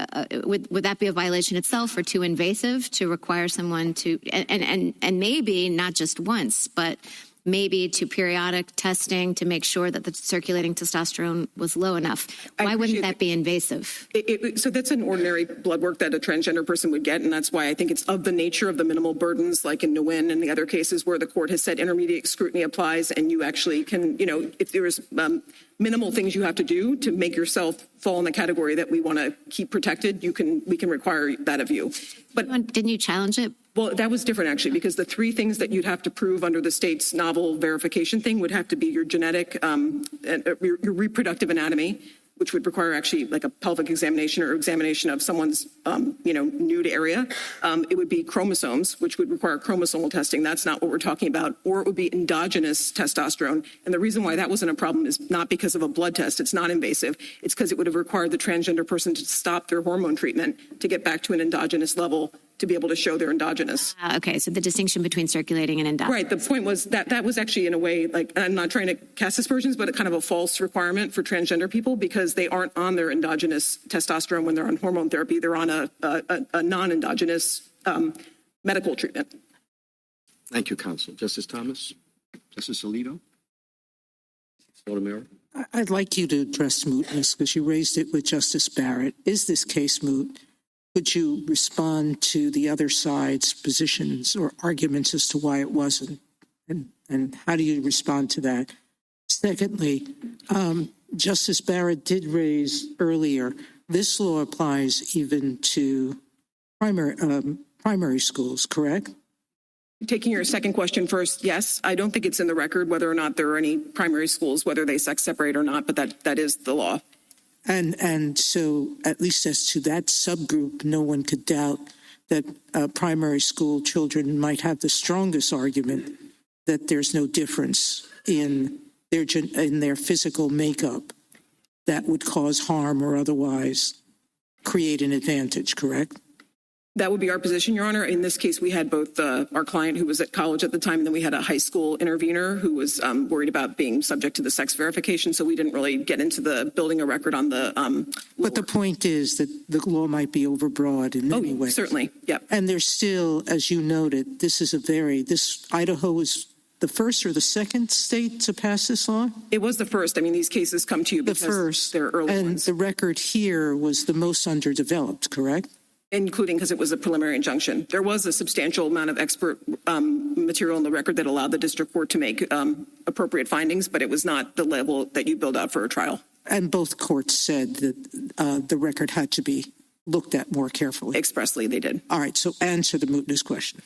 Would that be a violation itself, or too invasive to require someone to, and maybe not just once, but maybe to periodic testing to make sure that the circulating testosterone was low enough? Why wouldn't that be invasive? So that's an ordinary blood work that a transgender person would get, and that's why I think it's of the nature of the minimal burdens, like in Nguyen and the other cases where the court has said intermediate scrutiny applies, and you actually can, if there is minimal things you have to do to make yourself fall in the category that we want to keep protected, we can require that of you. But didn't you challenge it? Well, that was different, actually, because the 3 things that you'd have to prove under the state's novel verification thing would have to be your genetic, your reproductive anatomy, which would require actually like a pelvic examination or examination of someone's, nude area. It would be chromosomes, which would require chromosomal testing. That's not what we're talking about. Or it would be endogenous testosterone. And the reason why that wasn't a problem is not because of a blood test. It's not invasive. It's because it would have required the transgender person to stop their hormone treatment to get back to an endogenous level to be able to show they're endogenous. Okay, so the distinction between circulating and endogenous. Right, the point was that was actually in a way, like, and I'm not trying to cast aspersions, but a kind of a false requirement for transgender people because they aren't on their endogenous testosterone when they're on hormone therapy. They're on a non-endogenous medical treatment. Thank you, counsel. Justice Thomas? Justice Alito? Sotomayor? I'd like you to address mootness because you raised it with Justice Barrett. Is this case moot? Could you respond to the other side's positions or arguments as to why it wasn't? And how do you respond to that? Secondly, Justice Barrett did raise earlier, this law applies even to primary schools, correct? Taking your second question first, yes. I don't think it's in the record whether or not there are any primary schools, whether they sex separate or not, but that is the law. And so at least as to that subgroup, no one could doubt that primary school children might have the strongest argument that there's no difference in their physical makeup that would cause harm or otherwise create an advantage, correct? That would be our position, Your Honor. In this case, we had both our client who was at college at the time, and then we had a high school intervener who was worried about being subject to the sex verification, so we didn't really get into the building a record on the But the point is that the law might be overbroad in many ways. Certainly, yep. And there's still, as you noted, Idaho is the first or the second state to pass this law? It was the first. I mean, these cases come to you because they're early ones. And the record here was the most underdeveloped, correct? Including because it was a preliminary injunction. There was a substantial amount of expert material in the record that allowed the district court to make appropriate findings, but it was not the level that you build out for a trial. And both courts said that the record had to be looked at more carefully. Expressly, they did. All right, so answer the mootness question.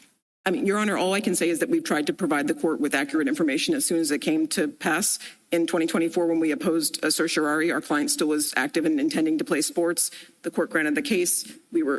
I mean, Your Honor, all I can say is that we've tried to provide the court with accurate information as soon as it came to pass. In 2024, when we opposed certiorari, our client still was active and intending to play sports. The court granted the case.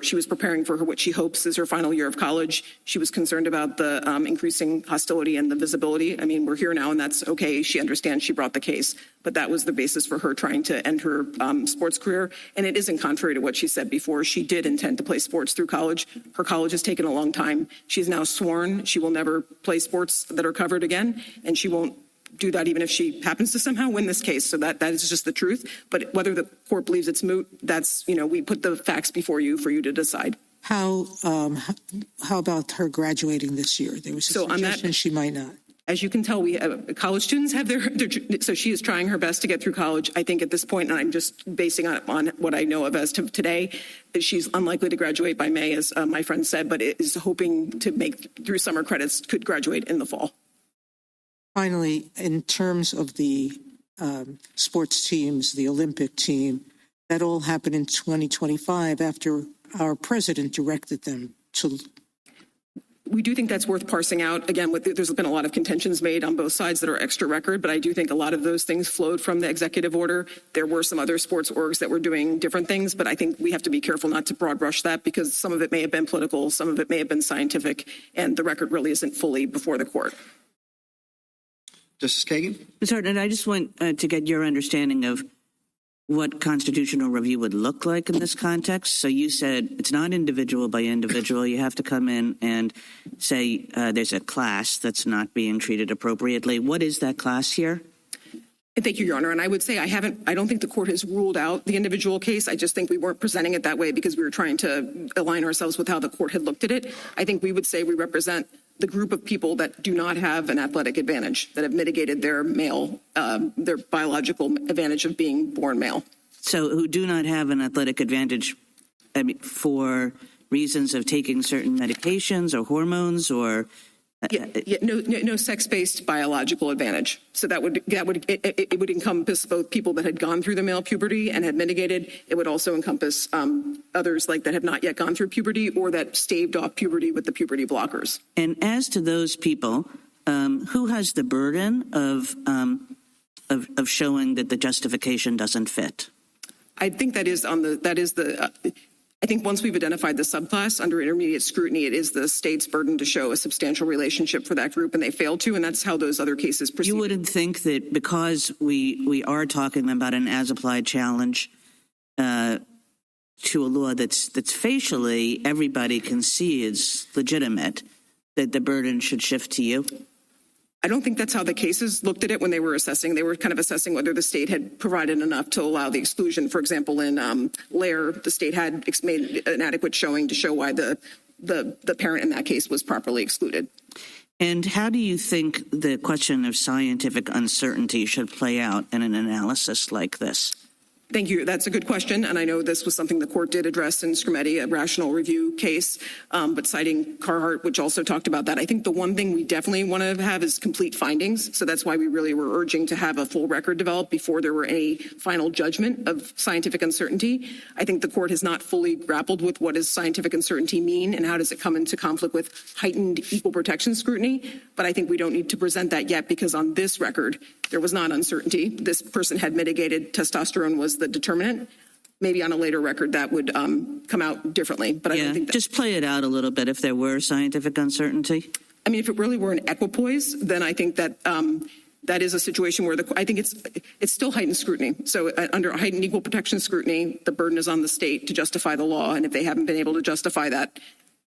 She was preparing for what she hopes is her final year of college. She was concerned about the increasing hostility and the visibility. I mean, we're here now, and that's okay. She understands she brought the case, but that was the basis for her trying to end her sports career. And it isn't contrary to what she said before. She did intend to play sports through college. Her college has taken a long time. She's now sworn she will never play sports that are covered again, and she won't do that even if she happens to somehow win this case. So that is just the truth. But whether the court believes it's moot, that's, we put the facts before you for you to decide. How about her graduating this year? There was a suggestion she might not. As you can tell, we have college students have so she is trying her best to get through college. I think at this point, and I'm just basing on what I know of as to today, that she's unlikely to graduate by May, as my friend said, but is hoping to make through summer credits, could graduate in the fall. Finally, in terms of the sports teams, the Olympic team, that all happened in 2025 after our president directed them to. We do think that's worth parsing out. Again, there's been a lot of contentions made on both sides that are extra record, but I do think a lot of those things flowed from the executive order. There were some other sports orgs that were doing different things, but I think we have to be careful not to broad brush that because some of it may have been political, some of it may have been scientific, and the record really isn't fully before the court. Justice Kagan? Ms. Hartnett, I just want to get your understanding of what constitutional review would look like in this context. So you said it's not individual by individual. You have to come in and say there's a class that's not being treated appropriately. What is that class here? Thank you, Your Honor. And I would say I don't think the court has ruled out the individual case. I just think we weren't presenting it that way because we were trying to align ourselves with how the court had looked at it. I think we would say we represent the group of people that do not have an athletic advantage, that have mitigated their biological advantage of being born male. So who do not have an athletic advantage for reasons of taking certain medications or hormones or no sex-based biological advantage. So it would encompass both people that had gone through the male puberty and had mitigated. It would also encompass others that have not yet gone through puberty or that staved off puberty with the puberty blockers. And as to those people, who has the burden of showing that the justification doesn't fit? I think I think once we've identified the subclass under intermediate scrutiny, it is the state's burden to show a substantial relationship for that group, and they failed to, and that's how those other cases proceed. You wouldn't think that because we are talking about an as-applied challenge to a law that's facially everybody can see is legitimate, that the burden should shift to you? I don't think that's how the cases looked at it when they were assessing. They were kind of assessing whether the state had provided enough to allow the exclusion. For example, in Lair, the state had made an adequate showing to show why the parent in that case was properly excluded. And how do you think the question of scientific uncertainty should play out in an analysis like this? Thank you. That's a good question. And I know this was something the court did address in Scrimeti, a rational review case, but citing Carhart, which also talked about that. I think the one thing we definitely want to have is complete findings. So that's why we really were urging to have a full record developed before there were any final judgment of scientific uncertainty. I think the court has not fully grappled with what does scientific uncertainty mean and how does it come into conflict with heightened equal protection scrutiny. But I think we don't need to present that yet because on this record, there was not uncertainty. This person had mitigated testosterone was the determinant. Maybe on a later record that would come out differently. But I don't think that. Just play it out a little bit if there were scientific uncertainty. I mean, if it really were an equipoise, then I think that that is a situation where I think it's still heightened scrutiny. So under heightened equal protection scrutiny, the burden is on the state to justify the law. And if they haven't been able to justify that,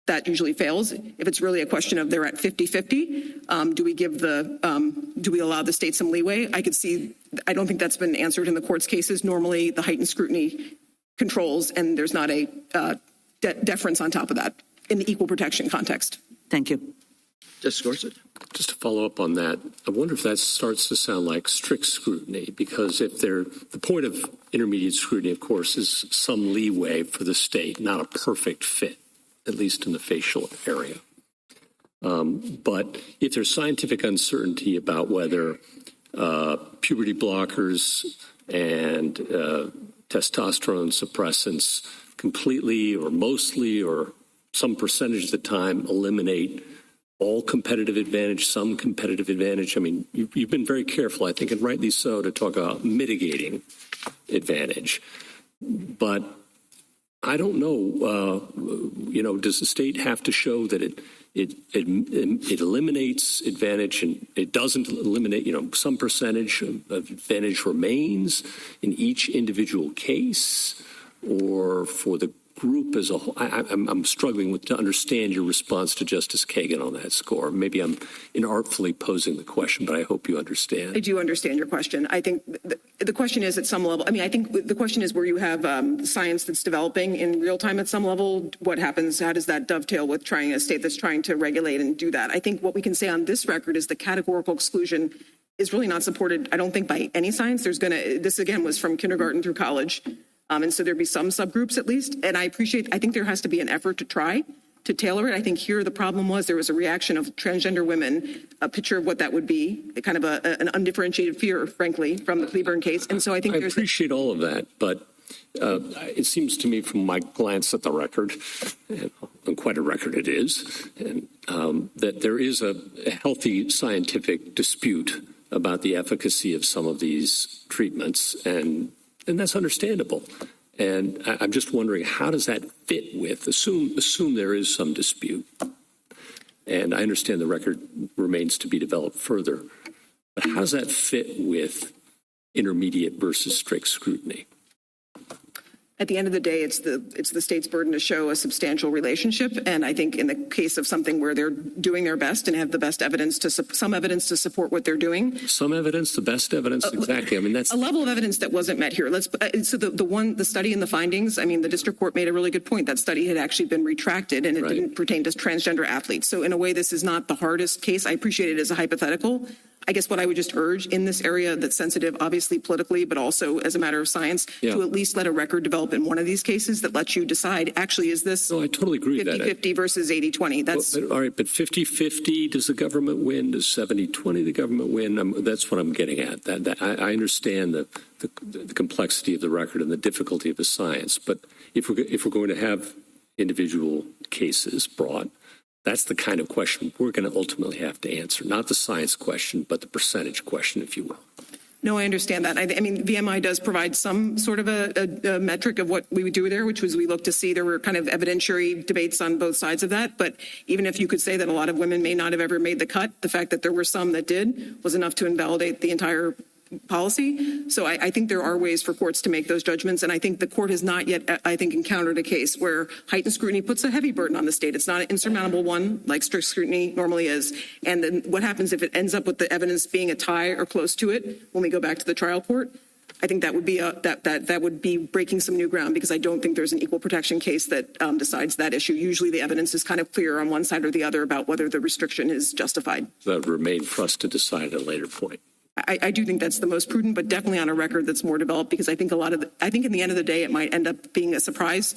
that usually fails. If it's really a question of they're at 50-50, do we allow the state some leeway? I don't think that's been answered in the court's cases. Normally, the heightened scrutiny controls, and there's not a deference on top of that in the equal protection context. Thank you. Justice Gorsuch? Just to follow up on that, I wonder if that starts to sound like strict scrutiny, because if the point of intermediate scrutiny, of course, is some leeway for the state, not a perfect fit, at least in the facial area. But if there's scientific uncertainty about whether puberty blockers and testosterone suppressants completely or mostly or some percentage of the time eliminate all competitive advantage, some competitive advantage. I mean, you've been very careful, I think, and rightly so, to talk about mitigating advantage. But I don't know, does the state have to show that it eliminates advantage and it doesn't eliminate, some percentage of advantage remains in each individual case, or for the group as a whole? I'm struggling to understand your response to Justice Kagan on that score. Maybe I'm inartfully posing the question, but I hope you understand. I do understand your question. I think the question is at some level, I think the question is where you have science that's developing in real time at some level, what happens, how does that dovetail with trying a state that's trying to regulate and do that? I think what we can say on this record is the categorical exclusion is really not supported, I don't think, by any science. This again was from kindergarten through college. And so there'd be some subgroups at least. And I think there has to be an effort to try to tailor it. I think here the problem was there was a reaction of transgender women, a picture of what that would be, kind of an undifferentiated fear, frankly, from the Cleburne case. And so I think I appreciate all of that, but it seems to me from my glance at the record, and quite a record it is, and, that there is a healthy scientific dispute about the efficacy of some of these treatments, and that's understandable. And I'm just wondering, how does that fit with, assume there is some dispute. And I understand the record remains to be developed further, but how does that fit with intermediate versus strict scrutiny? At the end of the day, it's the state's burden to show a substantial relationship. And I think in the case of something where they're doing their best and have the best evidence some evidence to support what they're doing. Some evidence, the best evidence, exactly. I mean, that's a level of evidence that wasn't met here. So the study and the findings, I mean, the district court made a really good point. That study had actually been retracted and it didn't pertain to transgender athletes. So in a way, this is not the hardest case. I appreciate it as a hypothetical. I guess what I would just urge in this area that's sensitive, obviously politically, but also as a matter of science, to at least let a record develop in one of these cases that lets you decide, actually, is this I totally agree 50-50 versus 80-20? That's all right, but 50-50, does the government win? Does 70-20 the government win? That's what I'm getting at. I understand the complexity of the record and the difficulty of the science, but if we're going to have individual cases brought, that's the kind of question we're going to ultimately have to answer, not the science question, but the percentage question, if you will. No, I understand that. I mean, VMI does provide some sort of a metric of what we would do there, which was we looked to see there were kind of evidentiary debates on both sides of that. But even if you could say that a lot of women may not have ever made the cut, the fact that there were some that did was enough to invalidate the entire policy. So I think there are ways for courts to make those judgments. And I think the court has not yet, I think, encountered a case where heightened scrutiny puts a heavy burden on the state. It's not an insurmountable one like strict scrutiny normally is. And then what happens if it ends up with the evidence being a tie or close to it when we go back to the trial court? I think that would be that would be breaking some new ground, because I don't think there's an equal protection case that decides that issue. Usually the evidence is kind of clear on one side or the other about whether the restriction is justified. That would remain for us to decide at a later point. I do think that's the most prudent, but definitely on a record that's more developed, because I think I think in the end of the day, it might end up being a surprise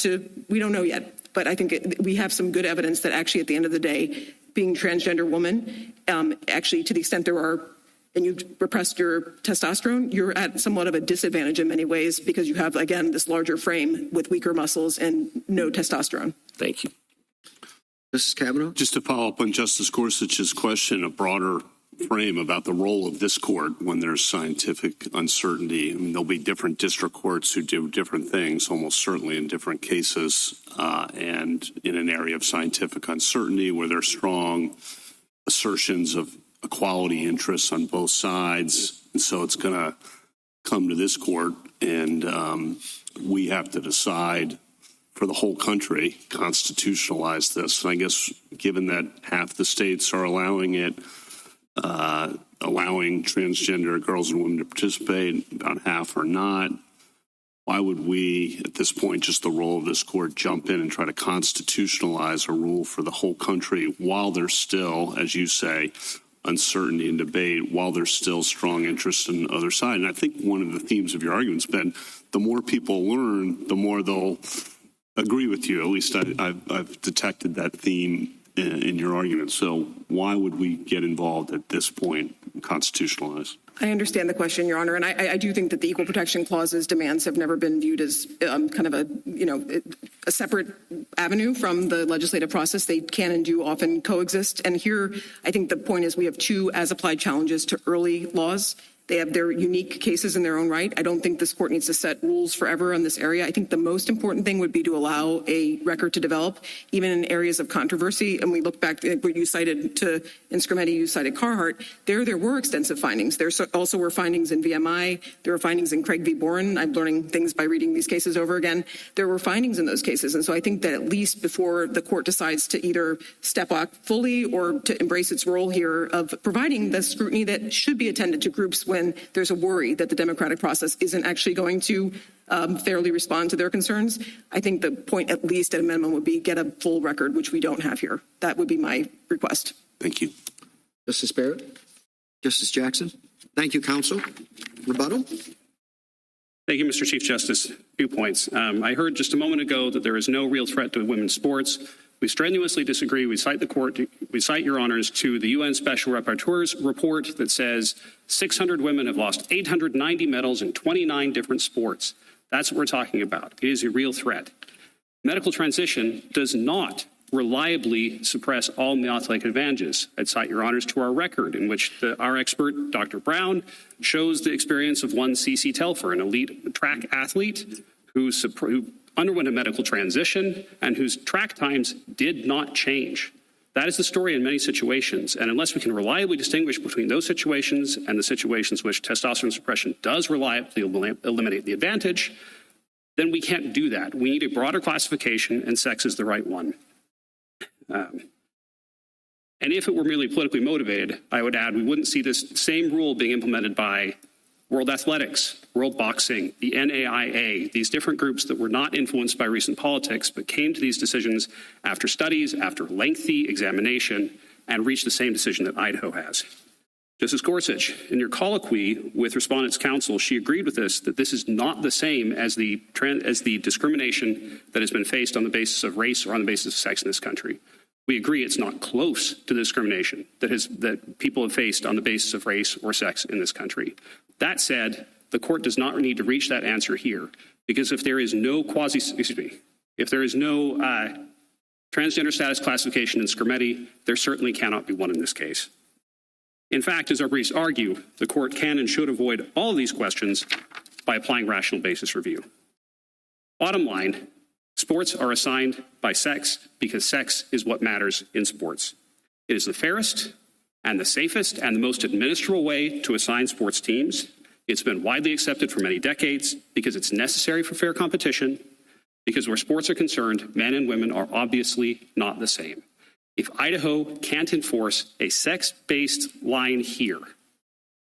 we don't know yet, but I think we have some good evidence that actually at the end of the day, being transgender woman, actually to the extent there are, and you've repressed your testosterone, you're at somewhat of a disadvantage in many ways because you have, again, this larger frame with weaker muscles and no testosterone. Thank you. Justice Kavanaugh? Just to follow up on Justice Gorsuch's question, a broader frame about the role of this court when there's scientific uncertainty. I mean, there'll be different district courts who do different things, almost certainly in different cases, and in an area of scientific uncertainty where there's strong assertions of equality interests on both sides. And so it's going to come to this court, and we have to decide for the whole country, constitutionalize this. And I guess given that half the states are allowing it, allowing transgender girls and women to participate, about half are not, why would we, at this point, just the role of this court, jump in and try to constitutionalize a rule for the whole country while there's still, as you say, uncertainty and debate, while there's still strong interest in the other side? And I think one of the themes of your argument's been the more people learn, the more they'll agree with you. At least I've detected that theme in your argument. So why would we get involved at this point and constitutionalize? I understand the question, Your Honor, and I do think that the Equal Protection Clause's demands have never been viewed as kind of a separate avenue from the legislative process. They can and do often coexist. And here, I think the point is we have two as-applied challenges to early laws. They have their unique cases in their own right. I don't think this court needs to set rules forever on this area. I think the most important thing would be to allow a record to develop, even in areas of controversy. And we look back at what you cited in Scrimeti, you cited Carhart. There were extensive findings. There also were findings in VMI. There were findings in Craig v. Boren. I'm learning things by reading these cases over again. There were findings in those cases. And so I think that at least before the court decides to either step back fully or to embrace its role here of providing the scrutiny that should be attended to groups when there's a worry that the democratic process isn't actually going to fairly respond to their concerns, I think the point, at least at a minimum, would be get a full record, which we don't have here. That would be my request. Thank you. Justice Barrett? Justice Jackson? Thank you, counsel. Rebuttal? Thank you, Mr. Chief Justice. A few points. I heard just a moment ago that there is no real threat to women's sports. We strenuously disagree. We cite your honors to the UN Special Rapporteur's report that says 600 women have lost 890 medals in 29 different sports. That's what we're talking about. It is a real threat. Medical transition does not reliably suppress all male athletic advantages. I'd cite your honors to our record in which our expert, Dr. Brown, shows the experience of one C.C. Telfer, an elite track athlete who underwent a medical transition and whose track times did not change. That is the story in many situations. And unless we can reliably distinguish between those situations and the situations which testosterone suppression does reliably eliminate the advantage, then we can't do that. We need a broader classification, and sex is the right one. And if it were merely politically motivated, I would add we wouldn't see this same rule being implemented by World Athletics, World Boxing, the NAIA, these different groups that were not influenced by recent politics, but came to these decisions after studies, after lengthy examination, and reached the same decision that Idaho has. Justice Gorsuch, in your colloquy with Respondents' counsel, she agreed with us that this is not the same as the discrimination that has been faced on the basis of race or on the basis of sex in this country. We agree it's not close to the discrimination that people have faced on the basis of race or sex in this country. That said, the court does not need to reach that answer here, because if there is no transgender status classification in Scrimeti, there certainly cannot be one in this case. In fact, as our briefs argue, the court can and should avoid all of these questions by applying rational basis review. Bottom line, sports are assigned by sex because sex is what matters in sports. It is the fairest and the safest and the most administrable way to assign sports teams. It's been widely accepted for many decades because it's necessary for fair competition, because where sports are concerned, men and women are obviously not the same. If Idaho can't enforce a sex-based line here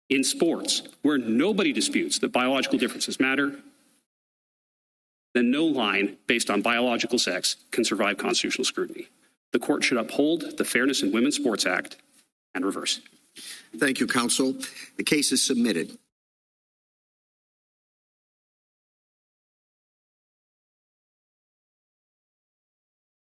in sports where nobody disputes that biological differences matter, then no line based on biological sex can survive constitutional scrutiny. The court should uphold the Fairness in Women's Sports Act and reverse. Thank you, counsel. The case is submitted.